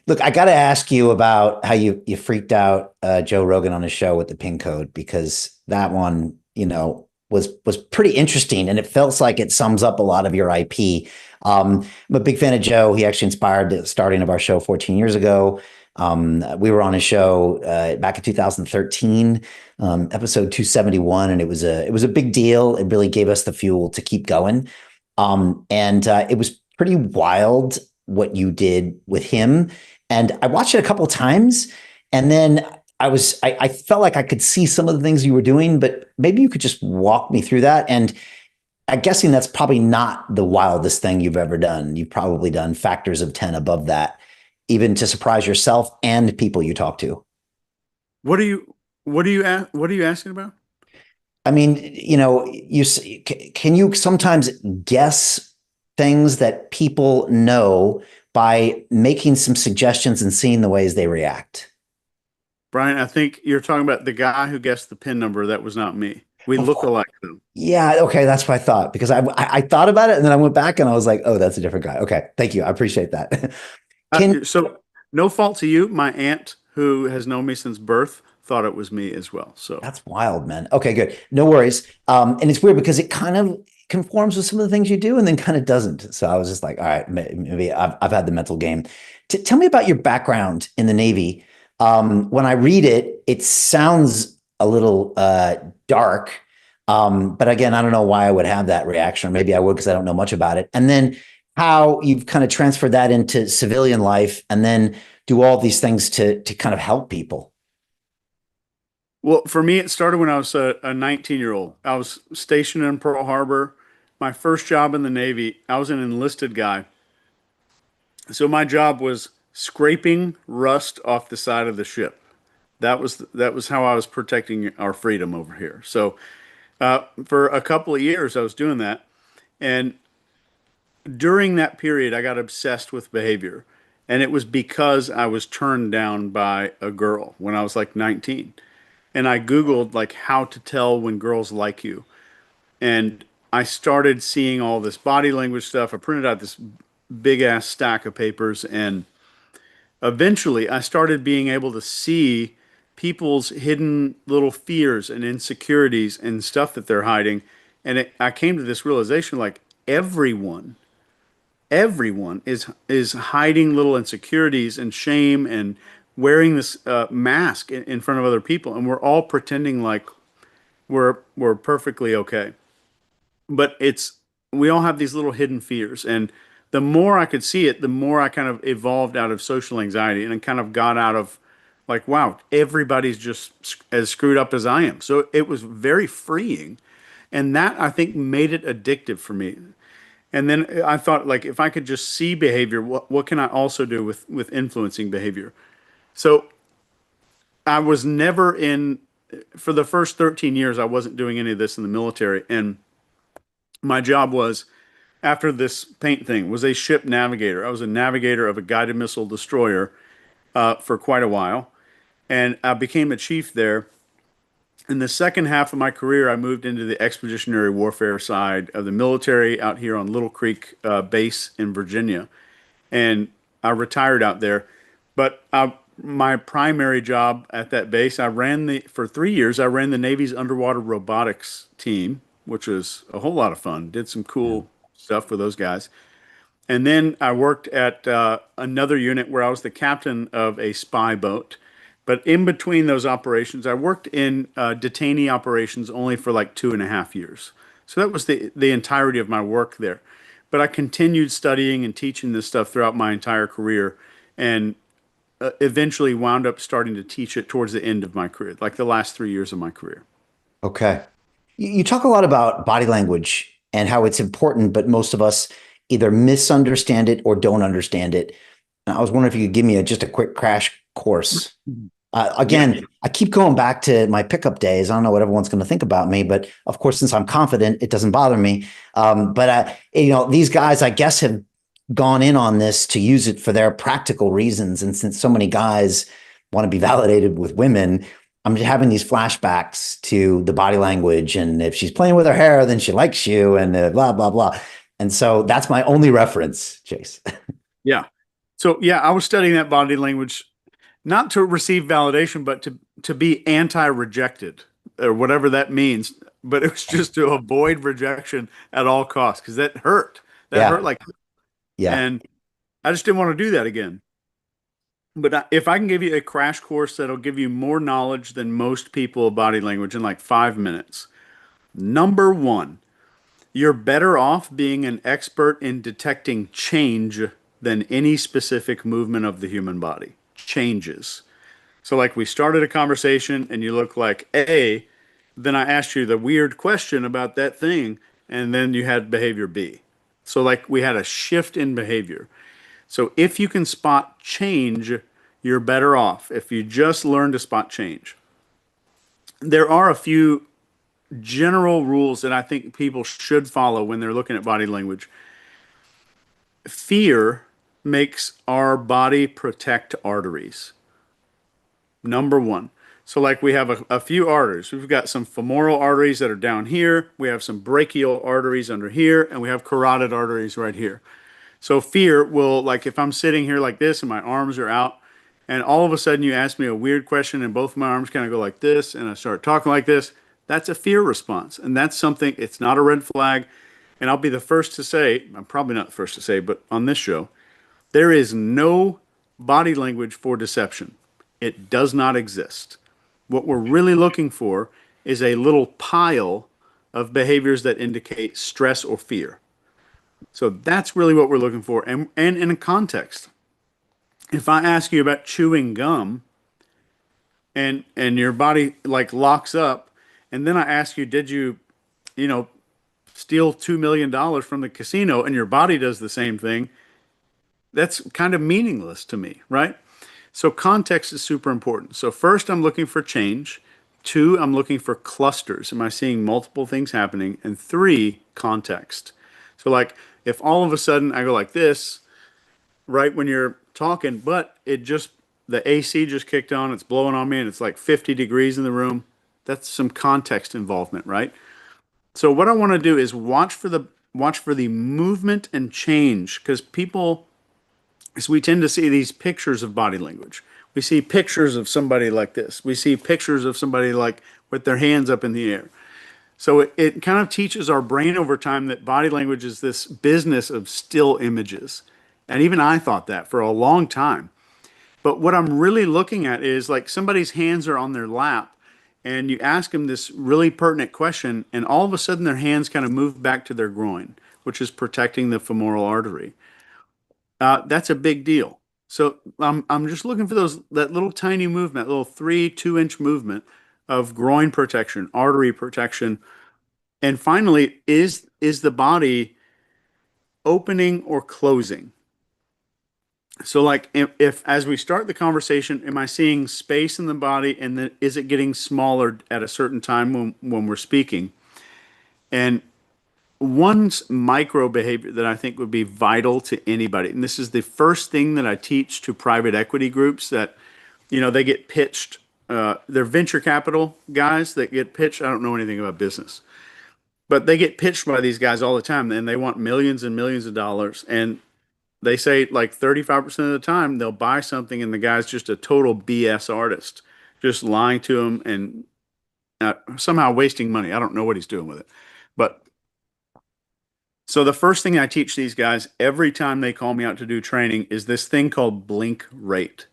Look, I got to ask you about how you freaked out Joe Rogan on his show with the pin code, because that one, was pretty interesting, and it feels like it sums up a lot of your IP. I'm a big fan of Joe. He actually inspired the starting of our show 14 years ago. We were on his show back in 2013, episode 271, and it was a big deal. It really gave us the fuel to keep going. And it was pretty wild what you did with him. And I watched it a couple of times, and then I felt like I could see some of the things you were doing, but maybe you could just walk me through that. And I'm guessing that's probably not the wildest thing you've ever done. You've probably done factors of 10 above that, even to surprise yourself and people you talk to. What are you asking about? I mean, can you sometimes guess things that people know by making some suggestions and seeing the ways they react? Brian, I think you're talking about the guy who guessed the pin number. That was not me. We look alike though. Yeah, okay, that's what I thought, because I thought about it and then I went back and I was like, oh, that's a different guy. Okay, thank you, I appreciate that. Can So no fault to you. My aunt, who has known me since birth, thought it was me as well. So That's wild, man. Okay, good. No worries. And it's weird because it kind of conforms with some of the things you do and then kind of doesn't. So I was just like, all right, maybe I've had the mental game. Tell me about your background in the Navy. When I read it, it sounds a little dark. But again, I don't know why I would have that reaction, or maybe I would because I don't know much about it. And then how you've kind of transferred that into civilian life and then do all these things to kind of help people. well, for me, it started when I was a 19-year-old. I was stationed in Pearl Harbor. My first job in the Navy, I was an enlisted guy. So my job was scraping rust off the side of the ship. That was how I was protecting our freedom over here. So for a couple of years, I was doing that, and during that period, I got obsessed with behavior, and it was because I was turned down by a girl when I was like 19, and I Googled like how to tell when girls like you, and I started seeing all this body language stuff. I printed out this big ass stack of papers, and eventually I started being able to see people's hidden little fears and insecurities and stuff that they're hiding. And I came to this realization like everyone is hiding little insecurities and shame and wearing this mask in front of other people, and we're all pretending like we're perfectly okay. But it's we all have these little hidden fears, and the more I could see it, the more I kind of evolved out of social anxiety and kind of got out of like, wow, everybody's just as screwed up as I am. So it was very freeing, and that I think made it addictive for me. And then I thought, like, if I could just see behavior, what can I also do with influencing behavior? So I was never in, for the first 13 years, I wasn't doing any of this in the military. And my job was, after this paint thing, was a ship navigator. I was a navigator of a guided missile destroyer for quite a while. And I became a chief there. In the second half of my career, I moved into the expeditionary warfare side of the military out here on Little Creek base in Virginia. And I retired out there. But my primary job at that base, for 3 years, I ran the Navy's underwater robotics team, which was a whole lot of fun. Did some Yeah. cool stuff with those guys. And then I worked at another unit where I was the captain of a spy boat. But in between those operations, I worked in detainee operations only for like 2.5 years. So that was the entirety of my work there. But I continued studying and teaching this stuff throughout my entire career, and eventually wound up starting to teach it towards the end of my career, like the last 3 years of my career. Okay. You talk a lot about body language and how it's important, but most of us either misunderstand it or don't understand it. And I was wondering if you could give me just a quick crash course. Yeah. Again, I keep going back to my pickup days. I don't know what everyone's going to think about me, but of course, since I'm confident, it doesn't bother me. These guys, I guess, have gone in on this to use it for their practical reasons. And since so many guys want to be validated with women, I'm just having these flashbacks to the body language. And if she's playing with her hair, then she likes you, and blah, blah, blah. And so that's my only reference, Chase. Yeah. So yeah, I was studying that body language not to receive validation, but to be anti-rejected or whatever that means. But it was just to avoid rejection at all costs because that hurt. That hurt Yeah. like, Yeah. and I just didn't want to do that again. But if I can give you a crash course that'll give you more knowledge than most people of body language in like 5 minutes. Number one, you're better off being an expert in detecting change than any specific movement of the human body. Changes. So, like, we started a conversation and you look like A, then I asked you the weird question about that thing, and then you had behavior B. So, like, we had a shift in behavior. So, if you can spot change, you're better off if you just learn to spot change. There are a few general rules that I think people should follow when they're looking at body language. Fear makes our body protect arteries. Number one. So, like, we have a few arteries. We've got some femoral arteries that are down here. We have some brachial arteries under here, and we have carotid arteries right here. So, fear will, like, if I'm sitting here like this and my arms are out, and all of a sudden you ask me a weird question and both of my arms kind of go like this, and I start talking like this, that's a fear response. And that's something, it's not a red flag. And I'll be the first to say, I'm probably not the first to say, but on this show, there is no body language for deception. It does not exist. What we're really looking for is a little pile of behaviors that indicate stress or fear. So that's really what we're looking for. And in a context, if I ask you about chewing gum and your body like locks up, and then I ask you, did you, you know, steal $2 million from the casino, and your body does the same thing, that's kind of meaningless to me, right? So context is super important. So first, I'm looking for change. Two, I'm looking for clusters. Am I seeing multiple things happening? And three, context. So like if all of a sudden I go like this right when you're talking, but the AC just kicked on, it's blowing on me and it's like 50 degrees in the room, that's some context involvement, right? So what I want to do is watch for the movement and change because people is we tend to see these pictures of body language. We see pictures of somebody like this. We see pictures of somebody like with their hands up in the air. So it kind of teaches our brain over time that body language is this business of still images. And even I thought that for a long time. But what I'm really looking at is like somebody's hands are on their lap and you ask them this really pertinent question, and all of a sudden their hands kind of move back to their groin, which is protecting the femoral artery. That's a big deal. So I'm just looking for that little tiny movement, little 2-inch movement of groin protection, artery protection, and finally, is the body opening or closing? So, like, if as we start the conversation, am I seeing space in the body, and then is it getting smaller at a certain time when we're speaking? And one micro behavior that I think would be vital to anybody, and this is the first thing that I teach to private equity groups that, they get pitched. They're venture capital guys that get pitched. I don't know anything about business, but they get pitched by these guys all the time, and they want millions and millions of dollars. And they say like 35% of the time they'll buy something, and the guy's just a total BS artist, just lying to them and somehow wasting money. I don't know what he's doing with it. But so the first thing I teach these guys every time they call me out to do training is this thing called blink rate.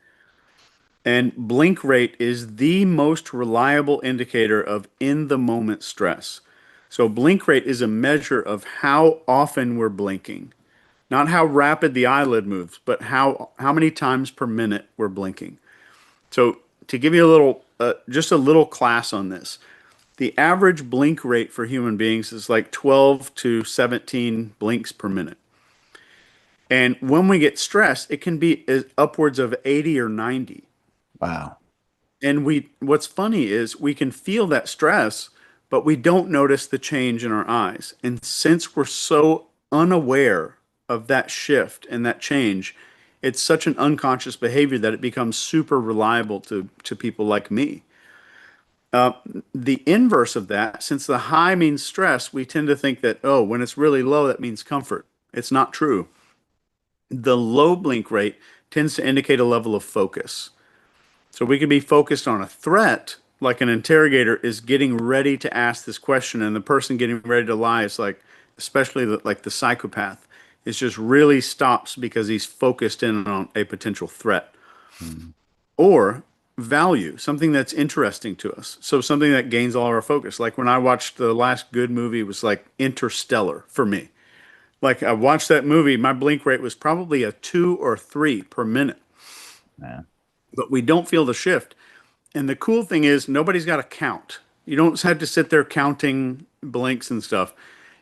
And blink rate is the most reliable indicator of in the moment stress. So blink rate is a measure of how often we're blinking, not how rapid the eyelid moves, but how many times per minute we're blinking. So to give you a little, just a little class on this, the average blink rate for human beings is like 12 to 17 blinks per minute. And when we get stressed, it can be upwards of 80 or 90. Wow. And what's funny is we can feel that stress, but we don't notice the change in our eyes. And since we're so unaware of that shift and that change, it's such an unconscious behavior that it becomes super reliable to people like me. The inverse of that, since the high means stress, we tend to think that, oh, when it's really low, that means comfort. It's not true. The low blink rate tends to indicate a level of focus. So we could be focused on a threat, like an interrogator is getting ready to ask this question, and the person getting ready to lie is like, especially like the psychopath, is just really stops because he's focused in on a potential threat. Mm. Or value, something that's interesting to us. So something that gains all our focus. Like when I watched the last good movie was like Interstellar for me. Like I watched that movie, my blink rate was probably a 2 or 3 per minute, Yeah. but we don't feel the shift. And the cool thing is nobody's got to count. You don't have to sit there counting blinks and stuff.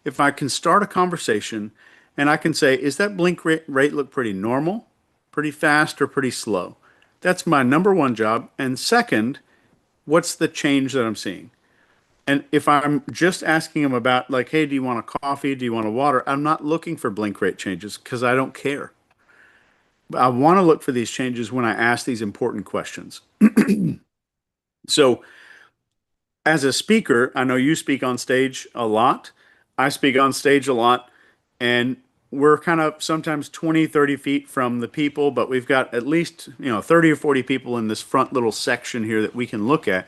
If I can start a conversation and I can say, is that blink rate look pretty normal, pretty fast, or pretty slow? That's my number one job. And second, what's the change that I'm seeing? And if I'm just asking them about, like, hey, do you want a coffee? Do you want a water? I'm not looking for blink rate changes because I don't care. But I want to look for these changes when I ask these important questions. So, as a speaker, I know you speak on stage a lot. I speak on stage a lot. And we're kind of sometimes 20, 30 feet from the people, but we've got at least, 30 or 40 people in this front little section here that we can look at.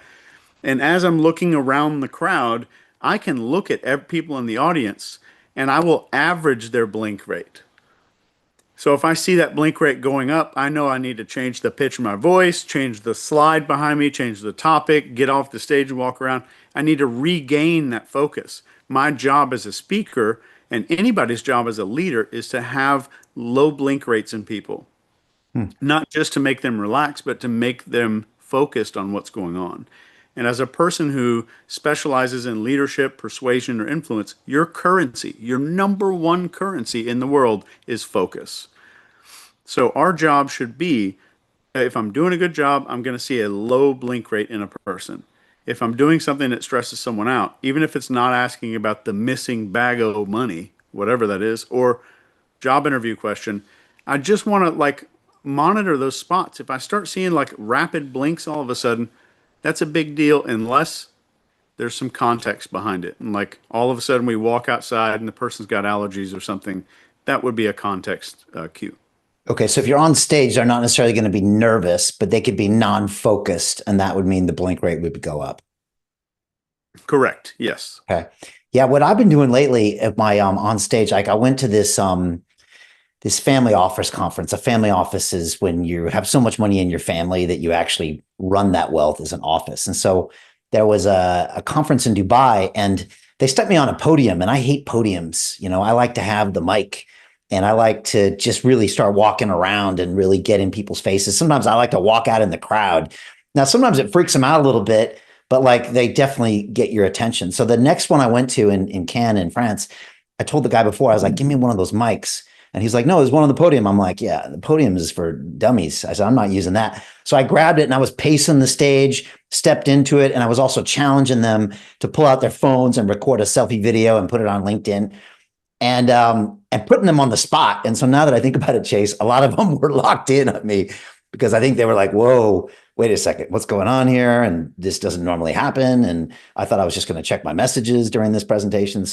And as I'm looking around the crowd, I can look at people in the audience and I will average their blink rate. So if I see that blink rate going up, I know I need to change the pitch of my voice, change the slide behind me, change the topic, get off the stage and walk around. I need to regain that focus. My job as a speaker and anybody's job as a leader is to have low blink rates in people, Hmm. not just to make them relax, but to make them focused on what's going on. And as a person who specializes in leadership, persuasion, or influence, your currency, your number one currency in the world is focus. So our job should be, if I'm doing a good job, I'm going to see a low blink rate in a person. If I'm doing something that stresses someone out, even if it's not asking about the missing bag of money, whatever that is, or job interview question, I just want to like monitor those spots. If I start seeing like rapid blinks all of a sudden, that's a big deal unless there's some context behind it. And like all of a sudden we walk outside and the person's got allergies or something, that would be a context cue. Okay, so if you're on stage, they're not necessarily going to be nervous, but they could be non-focused, and that would mean the blink rate would go up. Correct. Yes. Okay. Yeah, what I've been doing lately at my on stage, like I went to this family office conference. A family office is when you have so much money in your family that you actually run that wealth as an office. And so there was a conference in Dubai, and they stuck me on a podium, and I hate podiums. I like to have the mic, and I like to just really start walking around and really get in people's faces. Sometimes I like to walk out in the crowd. Now, sometimes it freaks them out a little bit, but like they definitely get your attention. So the next one I went to in Cannes in France, I told the guy before, I was like, give me one of those mics. And he's like, no, there's one on the podium. I'm like, yeah, the podium is for dummies. I said, I'm not using that. So I grabbed it and I was pacing the stage, stepped into it. And I was also challenging them to pull out their phones and record a selfie video and put it on LinkedIn and putting them on the spot. And so now that I think about it, Chase, a lot of them were locked in on me because I think they were like, whoa, wait a second, what's going on here? And this doesn't normally happen. And I thought I was just going to check my messages during this presentation.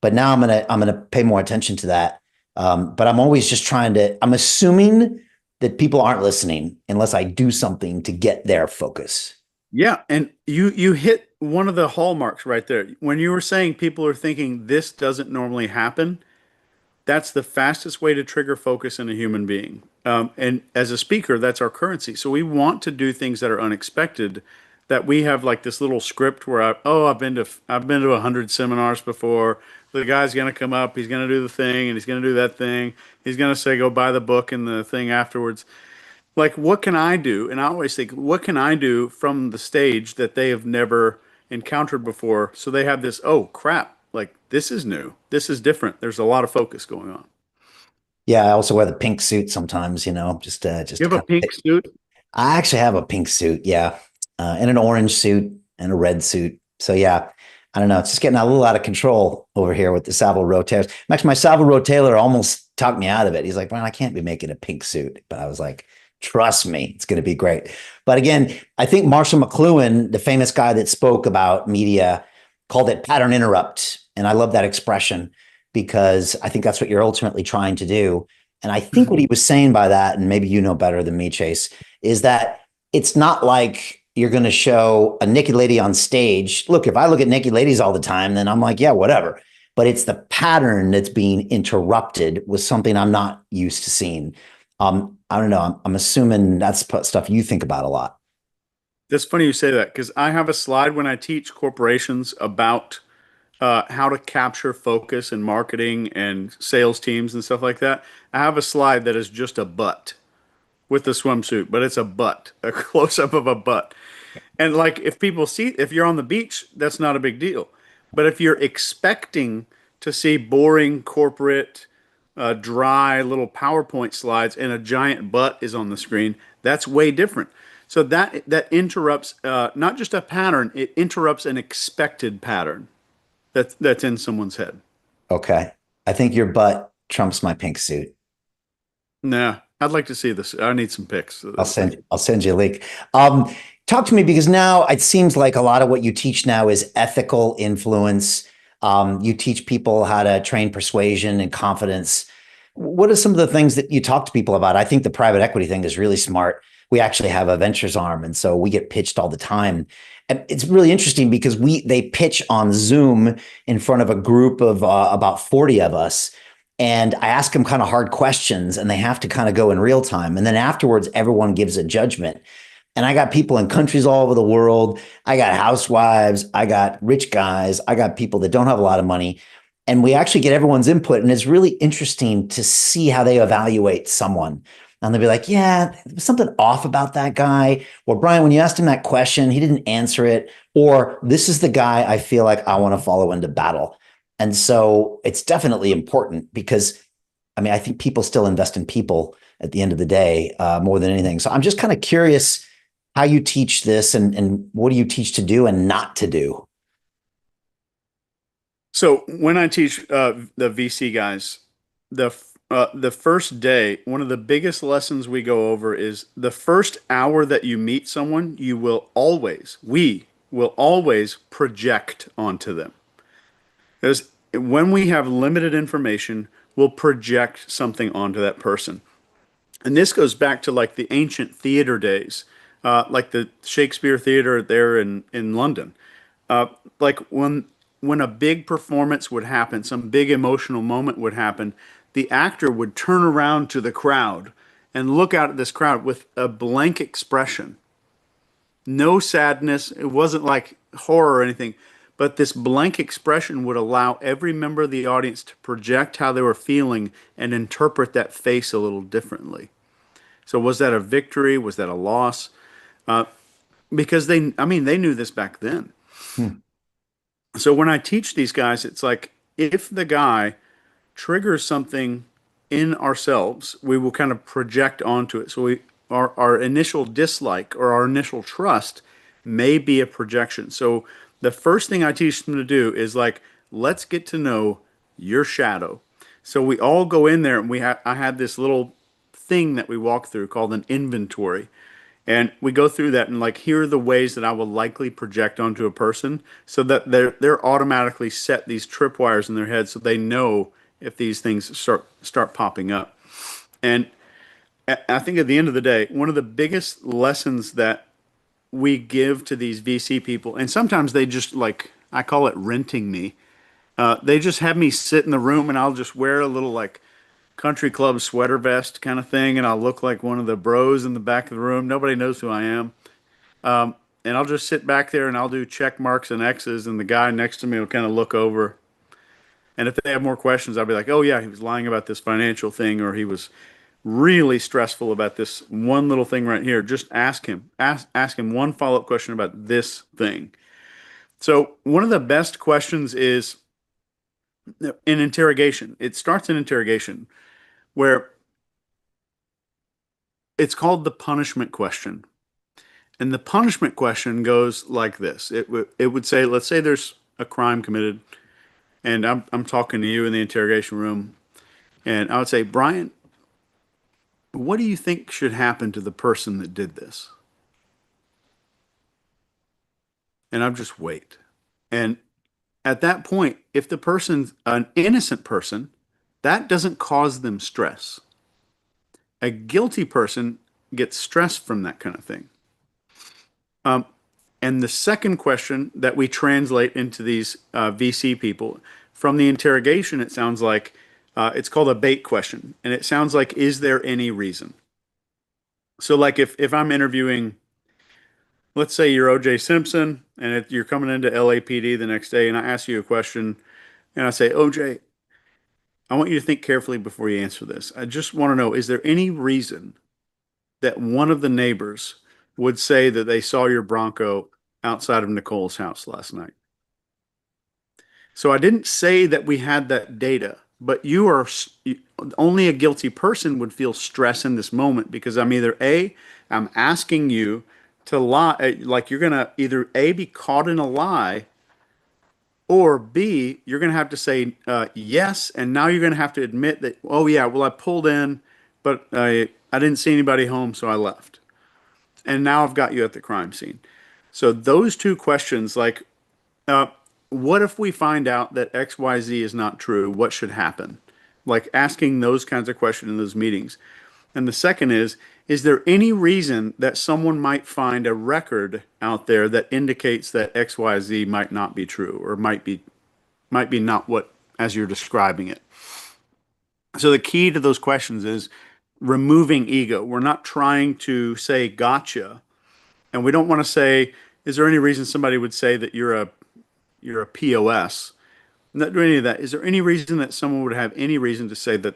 But now I'm gonna pay more attention to that. But I'm always just I'm assuming that people aren't listening unless I do something to get their focus. Yeah, and you hit one of the hallmarks right there. When you were saying people are thinking this doesn't normally happen, that's the fastest way to trigger focus in a human being. And as a speaker, that's our currency. So we want to do things that are unexpected. That we have like this little script where I've been to 100 seminars before. The guy's gonna come up, he's gonna do the thing, and he's gonna do that thing. He's gonna say go buy the book and the thing afterwards. Like, what can I do? And I always think, what can I do from the stage that they have never encountered before? So they have this, oh crap, like this is new, this is different. There's a lot of focus going on. Yeah, I also wear the pink suit sometimes, just You to have a kind pink of. suit? I actually have a pink suit, yeah, and an orange suit and a red suit. So yeah, I don't know. It's just getting a little out of control over here with the Savile Row tailors. Actually, my Savile Row tailor almost talked me out of it. He's like, "Well, I can't be making a pink suit," but I was like, "Trust me, it's going to be great." But again, I think Marshall McLuhan, the famous guy that spoke about media, called it pattern interrupt, and I love that expression because I think that's what you're ultimately trying to do. And I think what he was saying by that, and maybe you know better than me, Chase, is that it's not like you're going to show a naked lady on stage. Look, if I look at naked ladies all the time, then I'm like, yeah, whatever. But it's the pattern that's being interrupted with something I'm not used to seeing. I don't know. I'm assuming that's stuff you think about a lot. That's funny you say that because I have a slide when I teach corporations about how to capture focus in marketing and sales teams and stuff like that. I have a slide that is just a butt with the swimsuit, but it's a butt, a close up of a butt. And like if people see, if you're on the beach, that's not a big deal. But if you're expecting to see boring corporate, dry little PowerPoint slides and a giant butt is on the screen, that's way different. So that interrupts not just a pattern, it interrupts an expected pattern that's in someone's head. Okay. I think your butt trumps my pink suit. Nah, I'd like to see this. I need some pics of this thing. I'll send you a link. Talk to me because now it seems like a lot of what you teach now is ethical influence. You teach people how to train persuasion and confidence. What are some of the things that you talk to people about? I think the private equity thing is really smart. We actually have a ventures arm, and so we get pitched all the time. And it's really interesting because they pitch on Zoom in front of a group of about 40 of us. And I ask them kind of hard questions and they have to kind of go in real time. And then afterwards, everyone gives a judgment. And I got people in countries all over the world. I got housewives. I got rich guys. I got people that don't have a lot of money. And we actually get everyone's input. And it's really interesting to see how they evaluate someone. And they'll be like, yeah, there was something off about that guy. Or Brian, when you asked him that question, he didn't answer it. Or this is the guy I feel like I want to follow into battle. And so it's definitely important because, I mean, I think people still invest in people at the end of the day more than anything. So I'm just kind of curious how you teach this and what do you teach to do and not to do? So when I teach the VC guys, the first day, one of the biggest lessons we go over is the first hour that you meet someone, we will always project onto them. Because when we have limited information, we'll project something onto that person. And this goes back to like the ancient theater days, like the Shakespeare Theater there in London. Uh, like when a big performance would happen, some big emotional moment would happen, the actor would turn around to the crowd and look out at this crowd with a blank expression. No sadness. It wasn't like horror or anything, but this blank expression would allow every member of the audience to project how they were feeling and interpret that face a little differently. So was that a victory? Was that a loss? Uh, because I mean, they knew this back then. Hmm. So when I teach these guys, it's like if the guy triggers something in ourselves, we will kind of project onto it. So our initial dislike or our initial trust may be a projection. So the first thing I teach them to do is like, let's get to know your shadow. So we all go in there and I had this little thing that we walk through called an inventory. And we go through that and like here are the ways that I will likely project onto a person so that they're automatically set these tripwires in their head so they know if these things start popping up. And I think at the end of the day, one of the biggest lessons that we give to these VC people, and sometimes they just like I call it renting me. They just have me sit in the room and I'll just wear a little like country club sweater vest kind of thing, and I'll look like one of the bros in the back of the room. Nobody knows who I am. And I'll just sit back there and I'll do check marks and X's, and the guy next to me will kind of look over. And if they have more questions, I'll be like, oh, yeah, he was lying about this financial thing, or he was really stressful about this one little thing right here. Just ask him. Ask him one follow-up question about this thing. So, one of the best questions is in interrogation. It starts in interrogation where it's called the punishment question. And the punishment question goes like this. It would say, let's say there's a crime committed, and I'm talking to you in the interrogation room, and I would say, Brian, what do you think should happen to the person that did this? And I'll just wait. And at that point, if the person's an innocent person, that doesn't cause them stress. A guilty person gets stressed from that kind of thing. Um, and the second question that we translate into these VC people from the interrogation, it sounds like it's called a bait question. And it sounds like, is there any reason? So, like if I'm interviewing, let's say you're OJ Simpson and you're coming into LAPD the next day, and I ask you a question and I say, OJ, I want you to think carefully before you answer this. I just want to know, is there any reason that one of the neighbors would say that they saw your Bronco outside of Nicole's house last night? So I didn't say that we had that data, but only a guilty person would feel stress in this moment because I'm either I'm asking you to lie, like you're going to either A, be caught in a lie, or B, you're going to have to say yes, and now you're going to have to admit that, oh yeah, well I pulled in, but I didn't see anybody home, so I left. And now I've got you at the crime scene. So those two questions, like, uh, what if we find out that XYZ is not true? What should happen? Like asking those kinds of questions in those meetings. And the second is there any reason that someone might find a record out there that indicates that XYZ might not be true or might be not what as you're describing it? So the key to those questions is removing ego. We're not trying to say gotcha, and we don't want to say, is there any reason somebody would say that you're a POS? Not doing any of that. Is there any reason that someone would have any reason to say that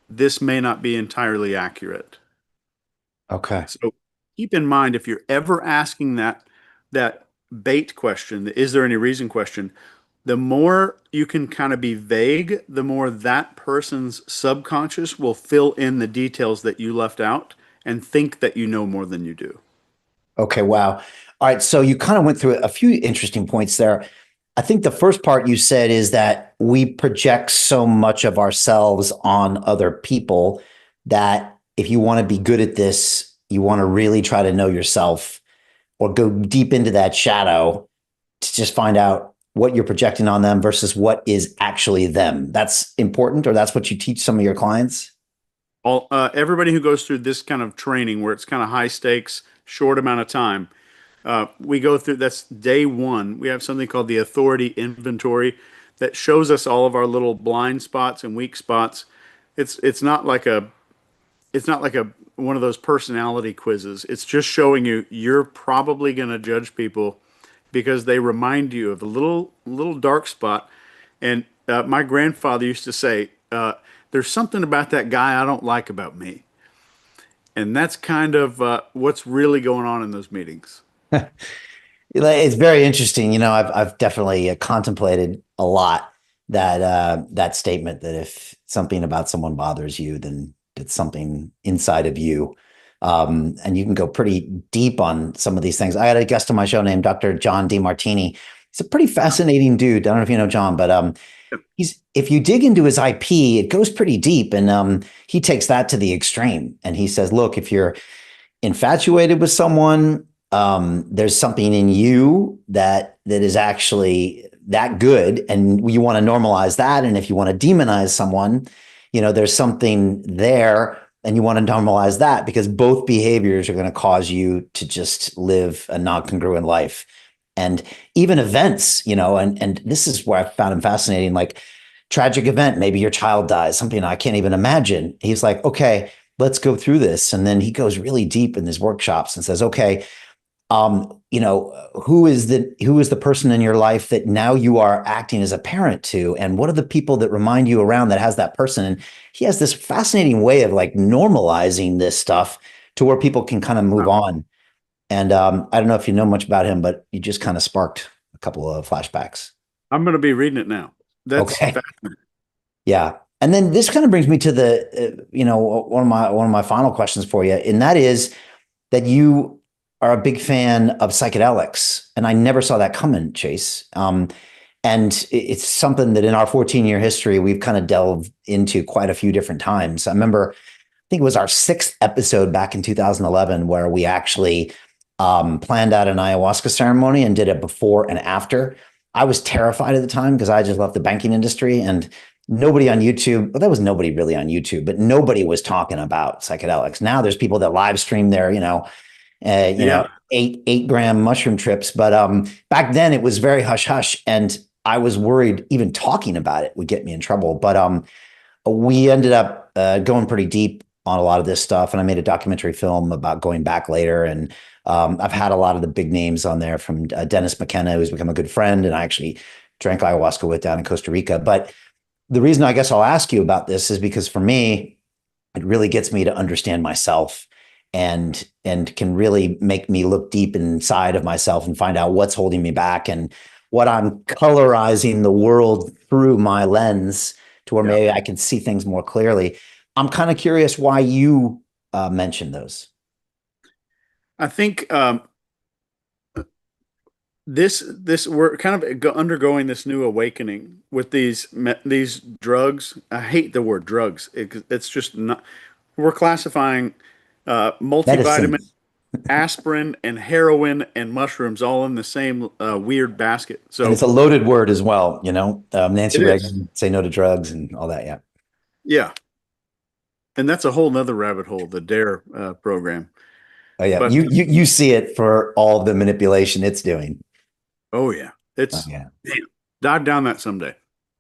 this may not be entirely accurate? Okay. So keep in mind if you're ever asking that bait question, the is there any reason question, the more you can kind of be vague, the more that person's subconscious will fill in the details that you left out and think that you know more than you do. Okay. Wow. All right. So you kind of went through a few interesting points there. I think the first part you said is that we project so much of ourselves on other people that if you want to be good at this, you want to really try to know yourself or go deep into that shadow to just find out what you're projecting on them versus what is actually them. That's important, or that's what you teach some of your clients? Everybody who goes through this kind of training where it's kind of high stakes, short amount of time, we go through that's day one. We have something called the authority inventory that shows us all of our little blind spots and weak spots. It's not like a one of those personality quizzes. It's just showing you you're probably going to judge people because they remind you of the little dark spot. And my grandfather used to say, "There's something about that guy I don't like about me," and that's kind of what's really going on in those meetings. It's very interesting. I've definitely contemplated a lot. that statement that if something about someone bothers you, then it's something inside of you. And you can go pretty deep on some of these things. I had a guest on my show named Dr. John DeMartini. He's a pretty fascinating dude. I don't know if you know John, but he's if you dig into his IP, it goes pretty deep, and he takes that to the extreme. And he says, look, if you're infatuated with someone, there's something in you that is actually that good, and you want to normalize that. And if you want to demonize someone, there's something there, and you want to normalize that because both behaviors are going to cause you to just live a non-congruent life. And even events, and this is where I found him fascinating, like tragic event, maybe your child dies, something I can't even imagine. He's like, okay, let's go through this. And then he goes really deep in his workshops and says, okay, who is the person in your life that now you are acting as a parent to? And what are the people that remind you around that has that person? And he has this fascinating way of like normalizing this stuff to where people can kind of move on. And I don't know if you know much about him, but you just kind of sparked a couple of flashbacks. I'm going to be reading it now. That's Okay. fascinating. Yeah. And then this kind of brings me to one of my final questions for you, and that is that you are a big fan of psychedelics, and I never saw that coming, Chase. And it's something that in our 14-year history we've kind of delved into quite a few different times. I remember, I think it was our sixth episode back in 2011 where we actually planned out an ayahuasca ceremony and did it before and after. I was terrified at the time because I just left the banking industry, and nobody on YouTube, well, there was nobody really on YouTube, but nobody was talking about psychedelics. Now there's people that live stream their, Yeah. 8 gram mushroom trips. But back then it was very hush hush. And I was worried even talking about it would get me in trouble. But we ended up going pretty deep on a lot of this stuff. And I made a documentary film about going back later. And I've had a lot of the big names on there from Dennis McKenna, who's become a good friend. And I actually drank ayahuasca with down in Costa Rica. But the reason I guess I'll ask you about this is because for me, it really gets me to understand myself and can really make me look deep inside of myself and find out what's holding me back and what I'm colorizing the world through my lens to where Yeah. maybe I can see things more clearly. I'm kind of curious why you mentioned those. I think this we're kind of undergoing this new awakening with these drugs. I hate the word drugs. It's just not. We're classifying multivitamin, Medicine. aspirin, and heroin and mushrooms all in the same weird basket. And it's So a loaded word as well, Nancy it is. Reagan, say no to drugs and all that. Yeah. Yeah, and that's a whole nother rabbit hole, the DARE program. Oh yeah. But You see it for all the manipulation it's doing. oh yeah, Oh, it's yeah. damn, dive down that someday.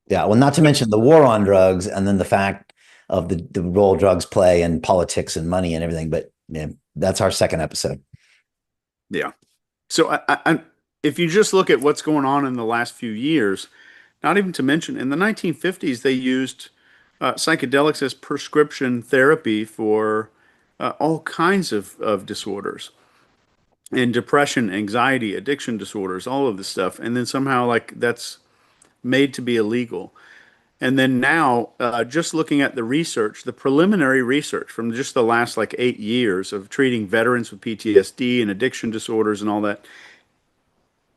Yeah, well, not to mention the war on drugs and then the fact of the role drugs play in politics and money and everything. But man, that's our second episode. Yeah. So if you just look at what's going on in the last few years, not even to mention in the 1950s, they used psychedelics as prescription therapy for all kinds of disorders and depression, anxiety, addiction disorders, all of this stuff. And then somehow, like, that's made to be illegal. And then now, just looking at the research, the preliminary research from just the last like 8 years of treating veterans with PTSD and addiction disorders and all that,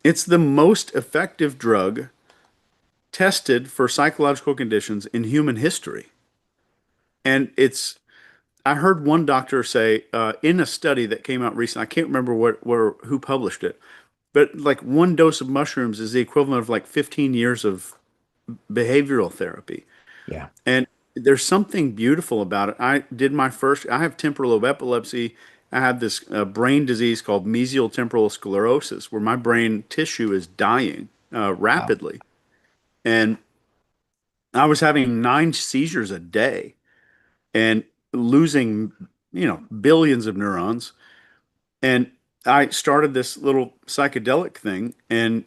it's the most effective drug tested for psychological conditions in human history. And I heard one doctor say in a study that came out recently, I can't remember who published it, but like one dose of mushrooms is the equivalent of like 15 years of behavioral therapy. Yeah. And there's something beautiful about it. I have temporal lobe epilepsy. I have this brain disease called mesial temporal sclerosis, where my brain tissue is dying Wow. rapidly. And I was having 9 seizures a day and losing, billions of neurons. And I started this little psychedelic thing, and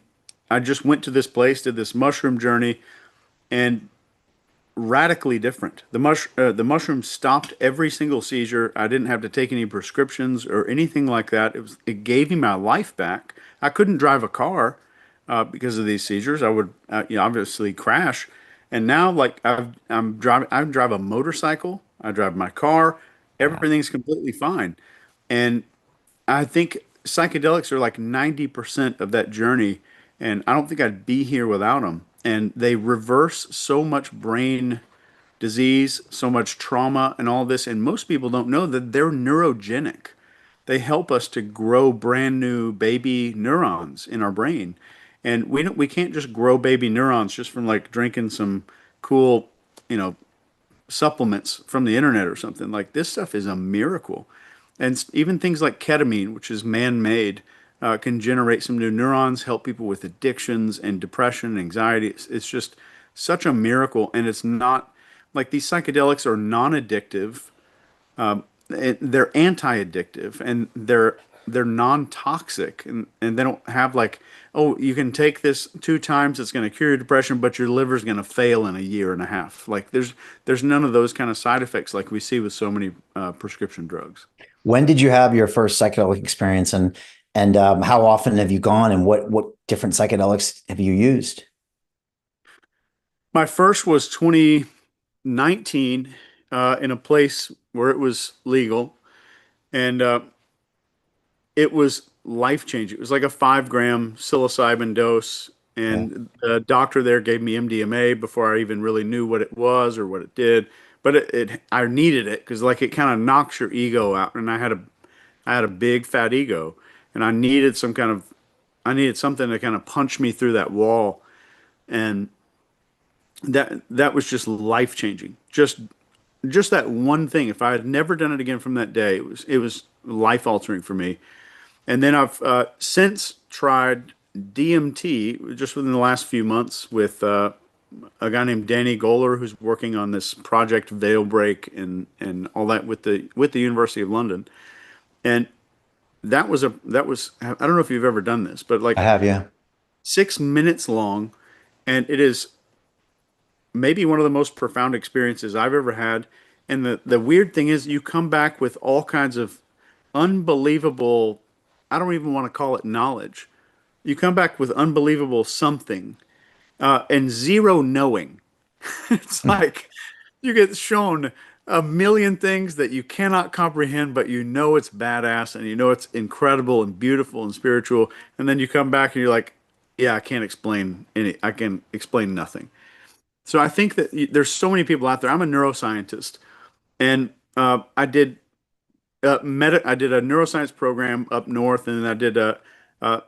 I just went to this place, did this mushroom journey, and radically different. The mushroom stopped every single seizure. I didn't have to take any prescriptions or anything like that. It gave me my life back. I couldn't drive a car because of these seizures. I would obviously crash, And now, like I drive a motorcycle, I drive my car, Yeah. everything's completely fine. And I think psychedelics are like 90% of that journey, and I don't think I'd be here without them. And they reverse so much brain disease, so much trauma, and all this. And most people don't know that they're neurogenic. They help us to grow brand new baby neurons in our brain. And we can't just grow baby neurons just from like drinking some cool, you know, supplements from the internet or something. Like this stuff is a miracle. And even things like ketamine, which is man-made, can generate some new neurons, help people with addictions and depression, anxiety. It's just such a miracle. And it's not like these psychedelics are non-addictive. They're anti-addictive and they're non-toxic and they don't have like, oh, you can take this 2 times, it's going to cure your depression, but your liver's going to fail in a year and a half. Like there's none of those kind of side effects like we see with so many prescription drugs. When did you have your first psychedelic experience, and how often have you gone, and what different psychedelics have you used? My first was 2019 in a place where it was legal, and it was life changing. It was like a 5 gram psilocybin dose, Yeah. and the doctor there gave me MDMA before I even really knew what it was or what it did. But I needed it because like it kind of knocks your ego out, and I had a big fat ego, and I needed something to kind of punch me through that wall, and that was just life changing. Just that one thing. If I had never done it again from that day, it was life altering for me. And then I've since tried DMT just within the last few months with a guy named Danny Goler who's working on this project Veil Break and all that with the University of London. And that was I don't know if you've ever done this, but I like have, yeah. 6 minutes long, and it is maybe one of the most profound experiences I've ever had. And the weird thing is, you come back with all kinds of unbelievable, I don't even want to call it knowledge. You come back with unbelievable something and zero knowing. It's like you get shown a million things that you cannot comprehend, but you know it's badass and you know it's incredible and beautiful and spiritual. And then you come back and you're like, yeah, I can explain nothing. So I think that there's so many people out there. I'm a neuroscientist, and I did a neuroscience program up north, and then I did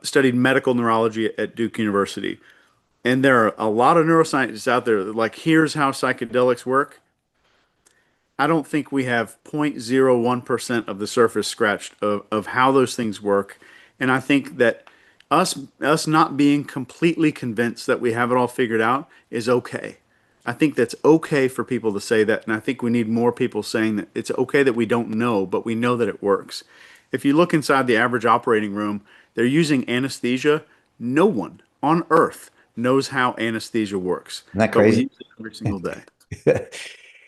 studied medical neurology at Duke University. And there are a lot of neuroscientists out there that like, here's how psychedelics work. I don't think we have 0.01% of the surface scratched of how those things work. And I think that us not being completely convinced that we have it all figured out is okay. I think that's okay for people to say that, and I think we need more people saying that it's okay that we don't know, but we know that it works. If you look inside the average operating room, they're using anesthesia. No one on earth knows how anesthesia works, Isn't that but we crazy? use it every single day.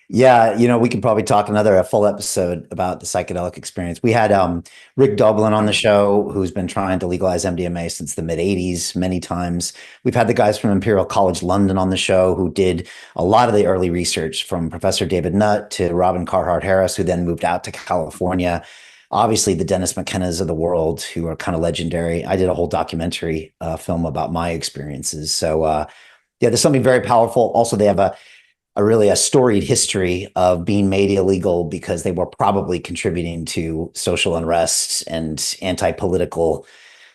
Yeah, we could probably talk another a full episode about the psychedelic experience. We had Rick Dublin on the show, who's been trying to legalize MDMA since the mid 80s many times. We've had the guys from Imperial College London on the show who did a lot of the early research, from Professor David Nutt to Robin Carhart Harris, who then moved out to California. Obviously, the Dennis McKennas of the world, who are kind of legendary. I did a whole documentary film about my experiences. So, yeah, there's something very powerful. Also, they have a really a storied history of being made illegal because they were probably contributing to social unrest and anti-political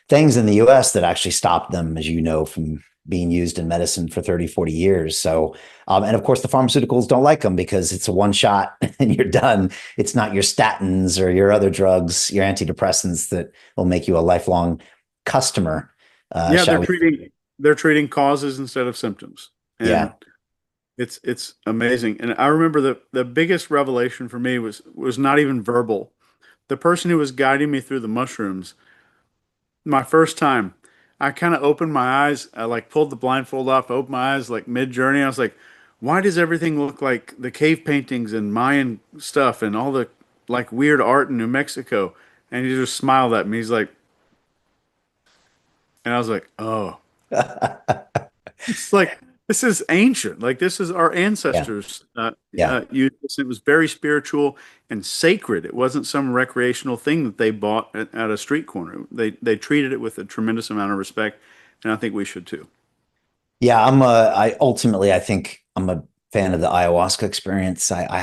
things in the US that actually stopped them, as you know, from being used in medicine for 30, 40 years. So, and of course, the pharmaceuticals don't like them because it's a one shot and you're done. It's not your statins or your other drugs, your antidepressants that will make you a lifelong customer, Yeah, shall we? they're treating causes instead of symptoms. And Yeah. it's amazing. And I remember the biggest revelation for me was not even verbal. The person who was guiding me through the mushrooms, my first time, I kind of opened my eyes. I like pulled the blindfold off, opened my eyes like mid-journey. I was like, why does everything look like the cave paintings and Mayan stuff and all the like weird art in New Mexico? And he just smiled at me. He's like, and I was like, oh. It's like This is ancient. Like this is our Yeah. ancestors Yeah. used this. It was very spiritual and sacred. It wasn't some recreational thing that they bought at a street corner. They treated it with a tremendous amount of respect, and I think we should too. Yeah, I ultimately I think I'm a fan of the ayahuasca experience. I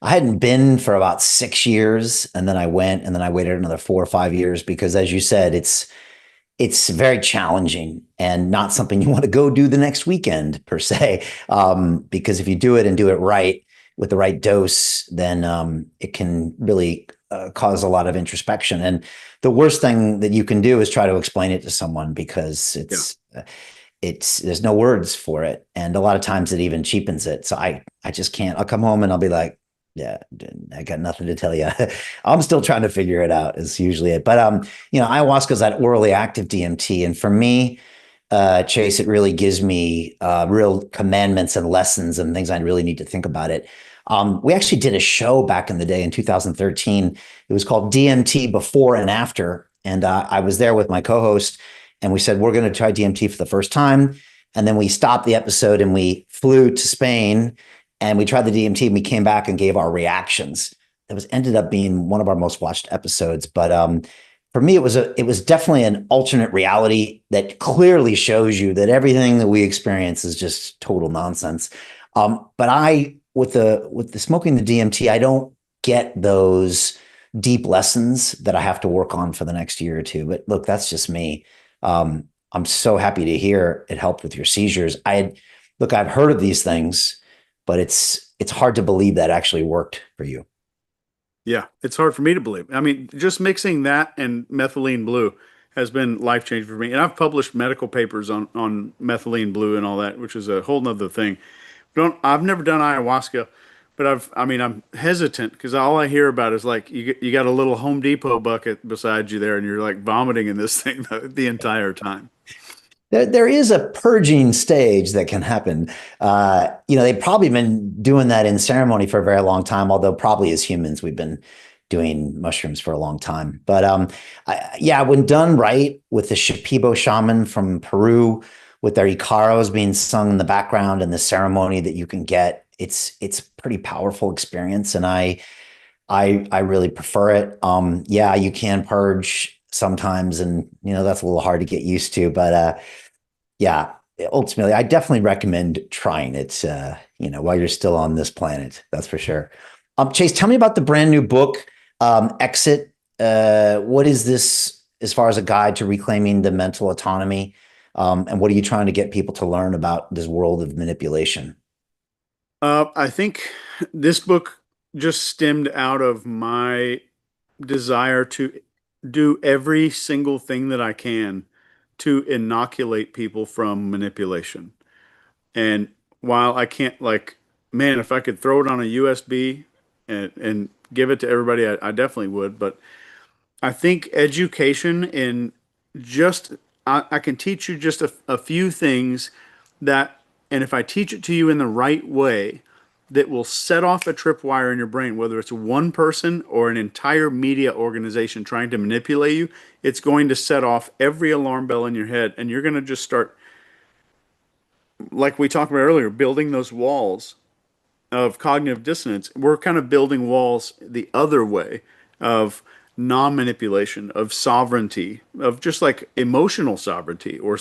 hadn't been for about 6 years, and then I went, and then I waited another 4 or 5 years because, as you said, it's very challenging and not something you want to go do the next weekend per se. Because if you do it and do it right with the right dose, then it can really cause a lot of introspection. And the worst thing that you can do is try to explain it to someone because Yeah. it's there's no words for it, and a lot of times it even cheapens it. So I just can't. I'll come home and I'll be like, yeah, I got nothing to tell you. I'm still trying to figure it out. Is usually it. But ayahuasca is that orally active DMT, and for me, Chase, it really gives me real commandments and lessons and things I really need to think about it. We actually did a show back in the day in 2013. It was called DMT Before and After, and I was there with my co-host, and we said we're going to try DMT for the first time, and then we stopped the episode and we flew to Spain, and we tried the DMT, and we came back and gave our reactions. It was ended up being one of our most watched episodes, but for me, it was definitely an alternate reality that clearly shows you that everything that we experience is just total nonsense. But I, with the smoking the DMT, I don't get those deep lessons that I have to work on for the next year or two. But look, that's just me. I'm so happy to hear it helped with your seizures. I've heard of these things, but it's hard to believe that actually worked for you. Yeah, it's hard for me to believe. I mean, just mixing that and methylene blue has been life changing for me. And I've published medical papers on methylene blue and all that, which is a whole nother thing. I've never done ayahuasca, but I mean, I'm hesitant because all I hear about is like you got a little Home Depot bucket beside you there, and you're like vomiting in this thing the entire time. There is a purging stage that can happen. They've probably been doing that in ceremony for a very long time, although probably as humans, we've been doing mushrooms for a long time. But yeah, when done right with the Shipibo shaman from Peru, with their Icaros being sung in the background and the ceremony that you can get, it's pretty powerful experience. And I really prefer it. Yeah, you can purge sometimes, and that's a little hard to get used to, but yeah, ultimately, I definitely recommend trying it, while you're still on this planet. That's for sure. Chase, tell me about the brand new book, Exit. What is this as far as a guide to reclaiming the mental autonomy? And what are you trying to get people to learn about this world of manipulation? I think this book just stemmed out of my desire to do every single thing that I can to inoculate people from manipulation. And while I can't, like, man, if I could throw it on a USB and give it to everybody, I definitely would. But I think education in just, I can teach you just a few things that, and if I teach it to you in the right way, that will set off a tripwire in your brain, whether it's one person or an entire media organization trying to manipulate you, it's going to set off every alarm bell in your head. And you're going to just start, like we talked about earlier, building those walls of cognitive dissonance. We're kind of building walls the other way of non-manipulation, of sovereignty, of just like emotional sovereignty or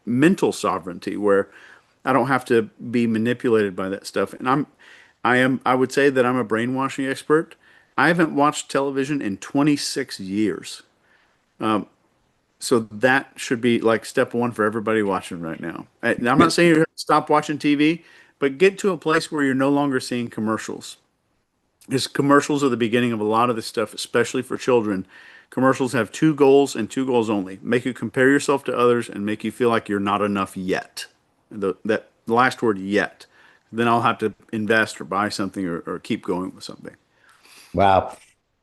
mental sovereignty, where I don't have to be manipulated by that stuff. And I would say that I'm a brainwashing expert. I haven't watched television in 26 years. So that should be like step one for everybody watching right now. And I'm not saying you have to stop watching TV, but get to a place where you're no longer seeing commercials. Because commercials are the beginning of a lot of this stuff, especially for children. Commercials have two goals and two goals only: make you compare yourself to others and make you feel like you're not enough yet. The last word yet. Then I'll have to invest or buy something or keep going with something. Wow.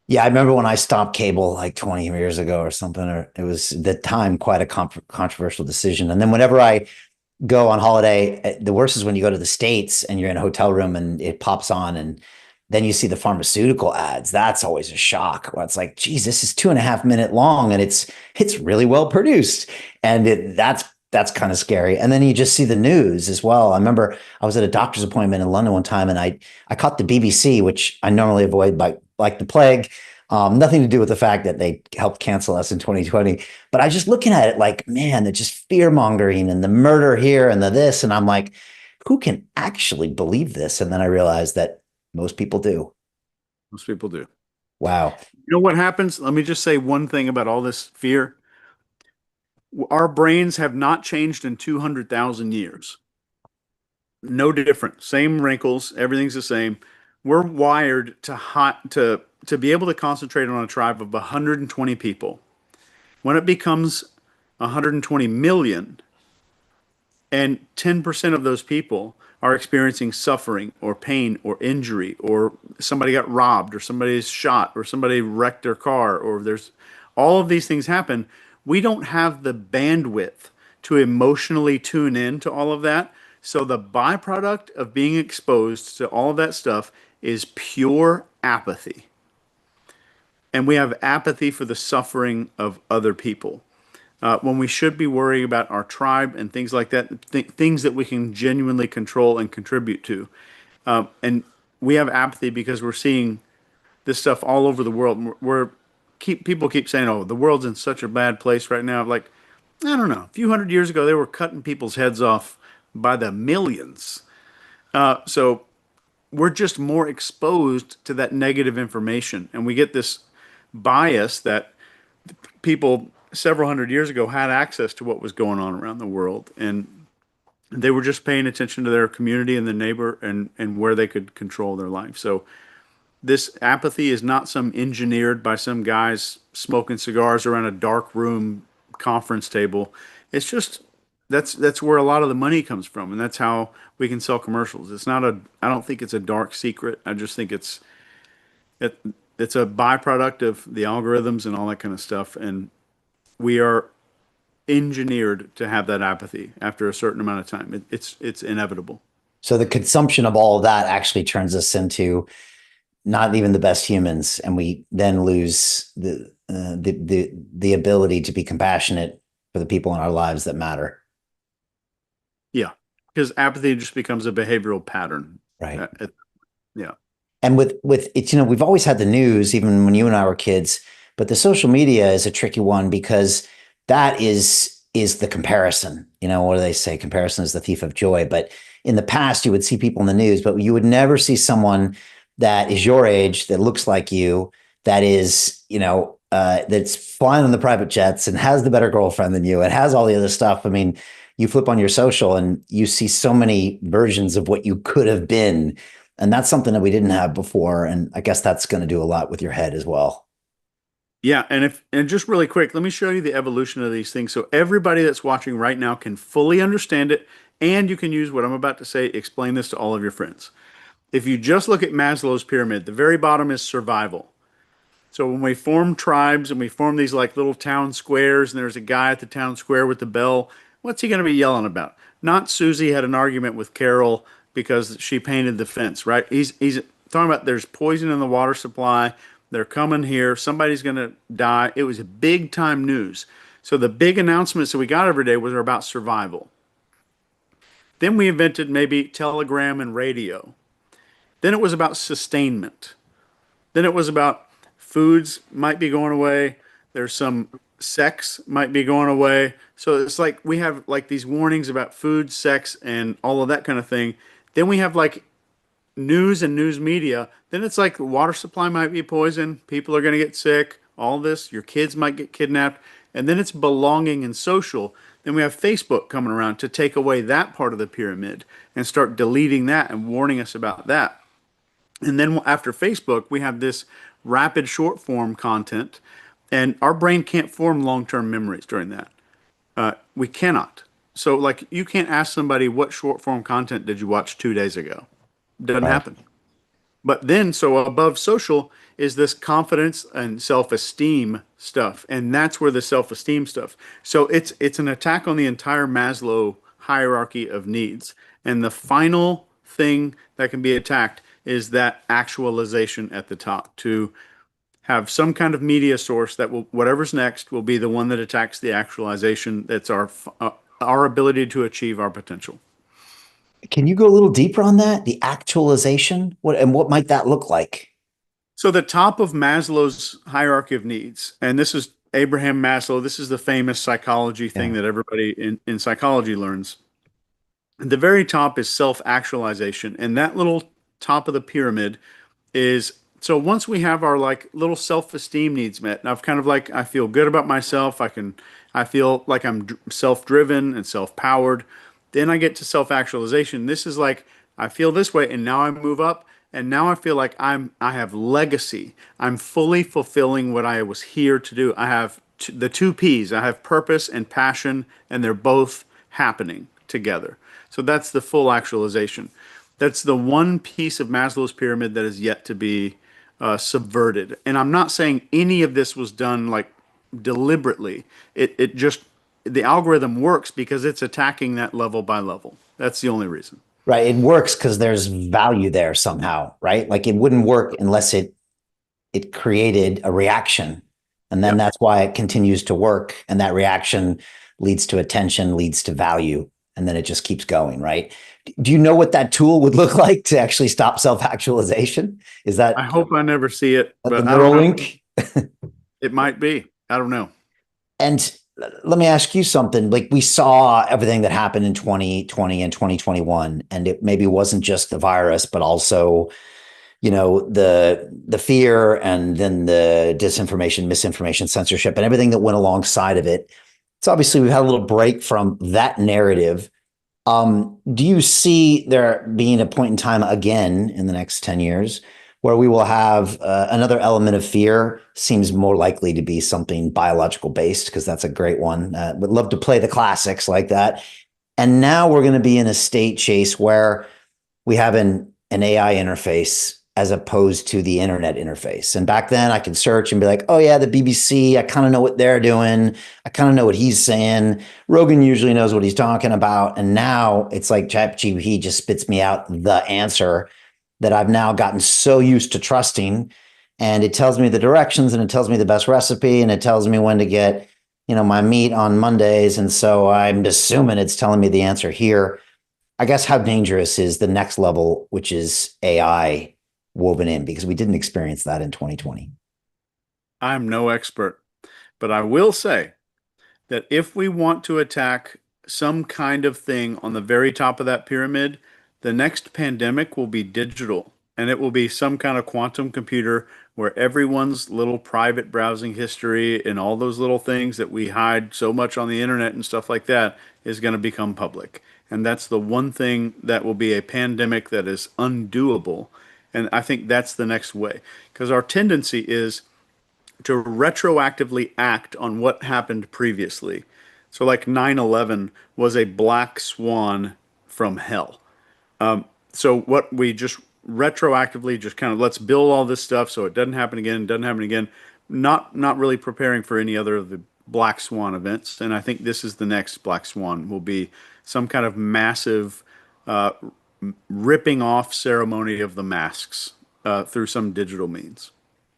Yeah, I remember when I stopped cable like 20 years ago or something, or it was at the time quite a controversial decision. And then whenever I go on holiday, the worst is when you go to the States and you're in a hotel room and it pops on, and then you see the pharmaceutical ads. That's always a shock. Where it's like, geez, this is 2.5 minute long and it's really well produced. And that's that's kind of scary. And then you just see the news as well. I remember I was at a doctor's appointment in London one time, and I caught the BBC, which I normally avoid by like the plague. Nothing to do with the fact that they helped cancel us in 2020. But I just looking at it like, man, it's just fear mongering and the murder here and the this. And I'm like, who can actually believe this? And then I realized that most people do. Most people do. Wow. You know what happens? Let me just say one thing about all this fear. Our brains have not changed in 200,000 years. No different. Same wrinkles, everything's the same. We're wired to be able to concentrate on a tribe of 120 people. When it becomes 120 million, and 10% of those people are experiencing suffering or pain or injury, or somebody got robbed, or somebody's shot, or somebody wrecked their car, or there's all of these things happen. We don't have the bandwidth to emotionally tune in to all of that. So the byproduct of being exposed to all of that stuff is pure apathy. And we have apathy for the suffering of other people when we should be worrying about our tribe and things like that, things that we can genuinely control and contribute to. And we have apathy because we're seeing this stuff all over the world. People keep saying, "Oh, the world's in such a bad place right now." Like, I don't know. A few hundred years ago, they were cutting people's heads off by the millions. So we're just more exposed to that negative information, and we get this bias that people several hundred years ago had access to what was going on around the world, and they were just paying attention to their community and the neighbor and where they could control their life. So this apathy is not some engineered by some guys smoking cigars around a dark room conference table. It's just that's where a lot of the money comes from, and that's how we can sell commercials. It's not a I don't think it's a dark secret. I just think it, it's a byproduct of the algorithms and all that kind of stuff, and we are engineered to have that apathy after a certain amount of time. It's inevitable. So the consumption of all of that actually turns us into not even the best humans, and we then lose the ability to be compassionate for the people in our lives that matter. Yeah, because apathy just becomes a behavioral pattern. Right. Yeah. And with it's, we've always had the news, even when you and I were kids, but the social media is a tricky one because that is the comparison. What do they say? Comparison is the thief of joy. But in the past, you would see people in the news, but you would never see someone that is your age, that looks like you, that is, that's flying on the private jets and has the better girlfriend than you and has all the other stuff. I mean, you flip on your social and you see so many versions of what you could have been. And that's something that we didn't have before. And I guess that's going to do a lot with your head as well. Yeah, and just really quick, let me show you the evolution of these things so everybody that's watching right now can fully understand it, and you can use what I'm about to say, explain this to all of your friends. If you just look at Maslow's pyramid, the very bottom is survival. So when we form tribes and we form these like little town squares, and there's a guy at the town square with the bell, what's he going to be yelling about? Not Susie had an argument with Carol because she painted the fence, right? He's talking about there's poison in the water supply. They're coming here. Somebody's going to die. It was big time news. So the big announcements that we got every day was about survival. Then we invented maybe telegram and radio. Then it was about sustainment. Then it was about foods might be going away. There's some sex might be going away. So it's like we have like these warnings about food, sex, and all of that kind of thing. Then we have like news and news media. Then it's like the water supply might be poisoned. People are going to get sick. All this. Your kids might get kidnapped. And then it's belonging and social. Then we have Facebook coming around to take away that part of the pyramid and start deleting that and warning us about that. And then after Facebook, we have this rapid short form content, and our brain can't form long term memories during that. We cannot. So, like, you can't ask somebody what short form content did you watch 2 days ago. Doesn't Right. happen. But then, so above social is this confidence and self-esteem stuff, and that's where the self-esteem stuff. So it's an attack on the entire Maslow hierarchy of needs, and the final thing that can be attacked is that actualization at the top. To have some kind of media source that will whatever's next will be the one that attacks the actualization. That's our ability to achieve our potential. Can you go a little deeper on that? The actualization? What might that look like? So the top of Maslow's hierarchy of needs, and this is Abraham Maslow, this is the famous psychology thing Yeah. that everybody in psychology learns. The very top is self-actualization, and that little top of the pyramid is so once we have our like little self-esteem needs met, and I've kind of like I feel good about myself, I feel like I'm self-driven and self-powered. Then I get to self-actualization. This is like I feel this way, and now I move up, and now I feel like I have legacy. I'm fully fulfilling what I was here to do. I have the two P's. I have purpose and passion, and they're both happening together. So that's the full actualization. That's the one piece of Maslow's pyramid that is yet to be subverted. And I'm not saying any of this was done like deliberately. It just the algorithm works because it's attacking that level by level. That's the only reason. Right. It works because there's value there somehow, right? Like it wouldn't work unless it created a reaction. And then Yep. that's why it continues to work. And that reaction leads to attention, leads to value. And then it just keeps going, right? Do you know what that tool would look like to actually stop self-actualization? Is I that hope I never see it, the but I don't know. Neuralink? It might be. I don't know. And let me ask you something. Like we saw everything that happened in 2020 and 2021, and it maybe wasn't just the virus, but also, the fear and then the disinformation, misinformation, censorship, and everything that went alongside of it. So obviously we've had a little break from that narrative. Do you see there being a point in time again in the next 10 years where we will have another element of fear? Seems more likely to be something biological based because that's a great one. Would love to play the classics like that. And now we're going to be in a state chase where we have an AI interface as opposed to the internet interface. And back then I could search and be like, oh yeah, the BBC, I kind of know what they're doing. I kind of know what he's saying. Rogan usually knows what he's talking about. And now it's like ChatGPT just spits me out the answer that I've now gotten so used to trusting. And it tells me the directions and it tells me the best recipe and it tells me when to get, my meat on Mondays. And so I'm assuming it's telling me the answer here. I guess how dangerous is the next level, which is AI woven in, because we didn't experience that in 2020. I'm no expert, but I will say that if we want to attack some kind of thing on the very top of that pyramid, the next pandemic will be digital and it will be some kind of quantum computer where everyone's little private browsing history and all those little things that we hide so much on the internet and stuff like that is going to become public. And that's the one thing that will be a pandemic that is undoable. And I think that's the next way because our tendency is to retroactively act on what happened previously. So, like 9/11 was a black swan from hell. So, what we just retroactively just kind of let's build all this stuff so it doesn't happen again, not really preparing for any other of the black swan events. And I think this is the next black swan will be some kind of massive uh, ripping off ceremony of the masks through some digital means.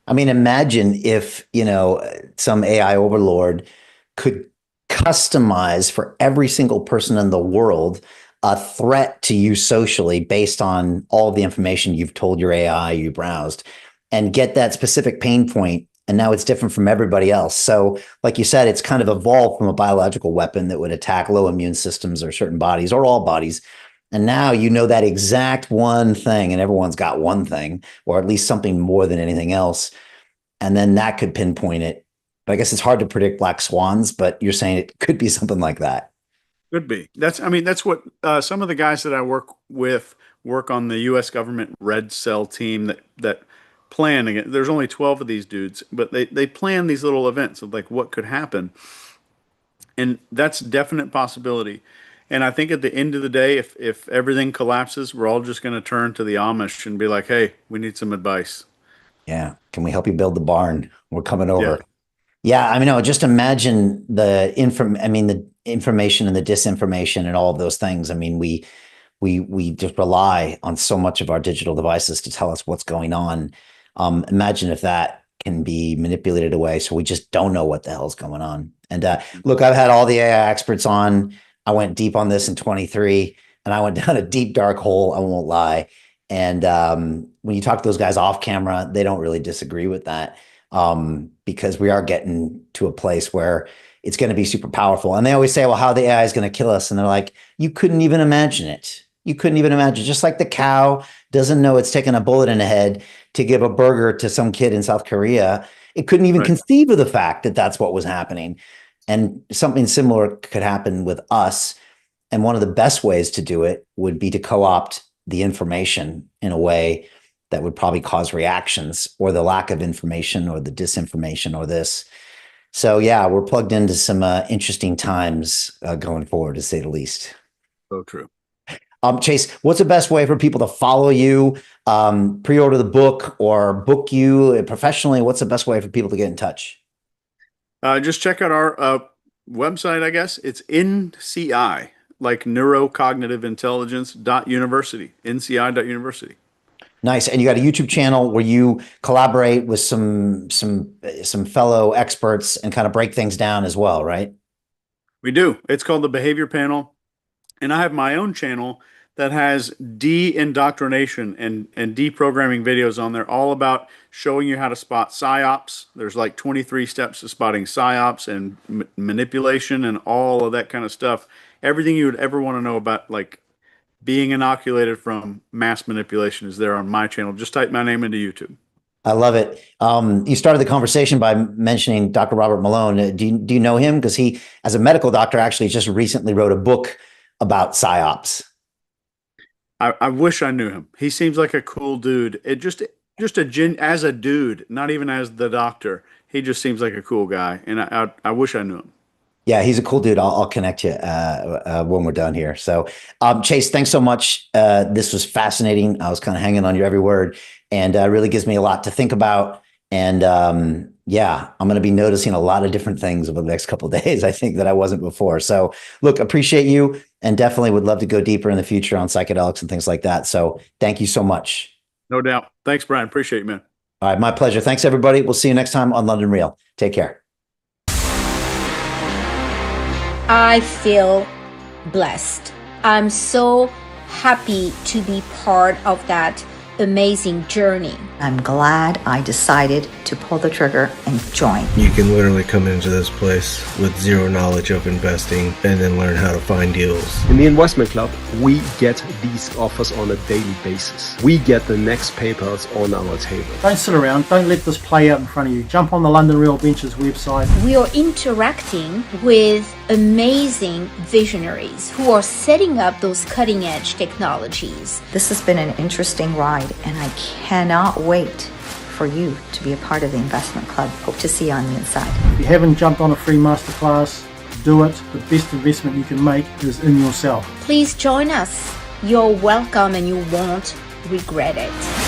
I mean, imagine if, some AI overlord could customize for every single person in the world a threat to you socially based on all of the information you've told your AI you browsed and get that specific pain point. And now it's different from everybody else. So, like you said, it's kind of evolved from a biological weapon that would attack low immune systems or certain bodies or all bodies. And now you know that exact one thing, and everyone's got one thing, or at least something more than anything else. And then that could pinpoint it. But I guess it's hard to predict black swans, but you're saying it could be something like that. Could be. I mean, that's what some of the guys that I work with work on the U.S. government red cell team that plan again. There's only 12 of these dudes, but they plan these little events of like what could happen, and that's definite possibility. And I think at the end of the day, if everything collapses, we're all just going to turn to the Amish and be like, "Hey, we need some advice." Yeah. Can we help you build the barn? We're coming Yeah. over. Yeah, I mean, no, just imagine the information and the disinformation and all of those things. I mean, we just rely on so much of our digital devices to tell us what's going on. Imagine if that can be manipulated away, so we just don't know what the hell's going on. And look, I've had all the AI experts on. I went deep on this in 23, and I went down a deep, dark hole. I won't lie. And when you talk to those guys off camera, they don't really disagree with that, because we are getting to a place where it's going to be super powerful. And they always say, well, how the AI is going to kill us. And they're like, you couldn't even imagine it. You couldn't even imagine. Just like the cow doesn't know it's taking a bullet in the head to give a burger to some kid in South Korea. It couldn't even conceive of the fact that that's what was happening. And something similar could happen with us. And one of the best ways to do it would be to co-opt the information in a way that would probably cause reactions, or the lack of information, or the disinformation, or this. So yeah, we're plugged into some interesting times going forward, to say the least. So true. Chase, what's the best way for people to follow you, pre-order the book, or book you professionally? What's the best way for people to get in touch? Just check out our website, I guess. It's NCI, like neurocognitive intelligence .university, nci.university. Nice. And you got a YouTube channel where you collaborate with some fellow experts and kind of break things down as well, right? We do. It's called the Behavior Panel. And I have my own channel that has de-indoctrination and deprogramming videos on there, all about showing you how to spot psyops. There's like 23 steps to spotting psyops and manipulation and all of that kind of stuff. Everything you would ever want to know about, like, being inoculated from mass manipulation, is there on my channel. Just type my name into YouTube. I love it. You started the conversation by mentioning Dr. Robert Malone. Do you know him? Because he, as a medical doctor, actually just recently wrote a book about psyops. I wish I knew him. He seems like a cool dude. As a dude, not even as the doctor. He just seems like a cool guy, and I wish I knew him. Yeah, he's a cool dude. I'll connect you when we're done here. So, Chase, thanks so much. This was fascinating. I was kind of hanging on your every word, and really gives me a lot to think about. And yeah, I'm going to be noticing a lot of different things over the next couple of days, I think, that I wasn't before. So, look, appreciate you, and definitely would love to go deeper in the future on psychedelics and things like that. So, thank you so much. No doubt. Thanks, Brian. Appreciate you, man. All right, my pleasure. Thanks, everybody. We'll see you next time on London Real. Take care. I feel blessed. I'm so happy to be part of that amazing journey. I'm glad I decided to pull the trigger and join. You can literally come into this place with zero knowledge of investing and then learn how to find deals. In the investment club, we get these offers on a daily basis. We get the next papers on our table. Don't sit around. Don't let this play out in front of you. Jump on the London Real Ventures website. We are interacting with amazing visionaries who are setting up those cutting edge technologies. This has been an interesting ride, and I cannot wait for you to be a part of the investment club. Hope to see you on the inside. If you haven't jumped on a free masterclass, do it. The best investment you can make is in yourself. Please join us. You're welcome and you won't regret it.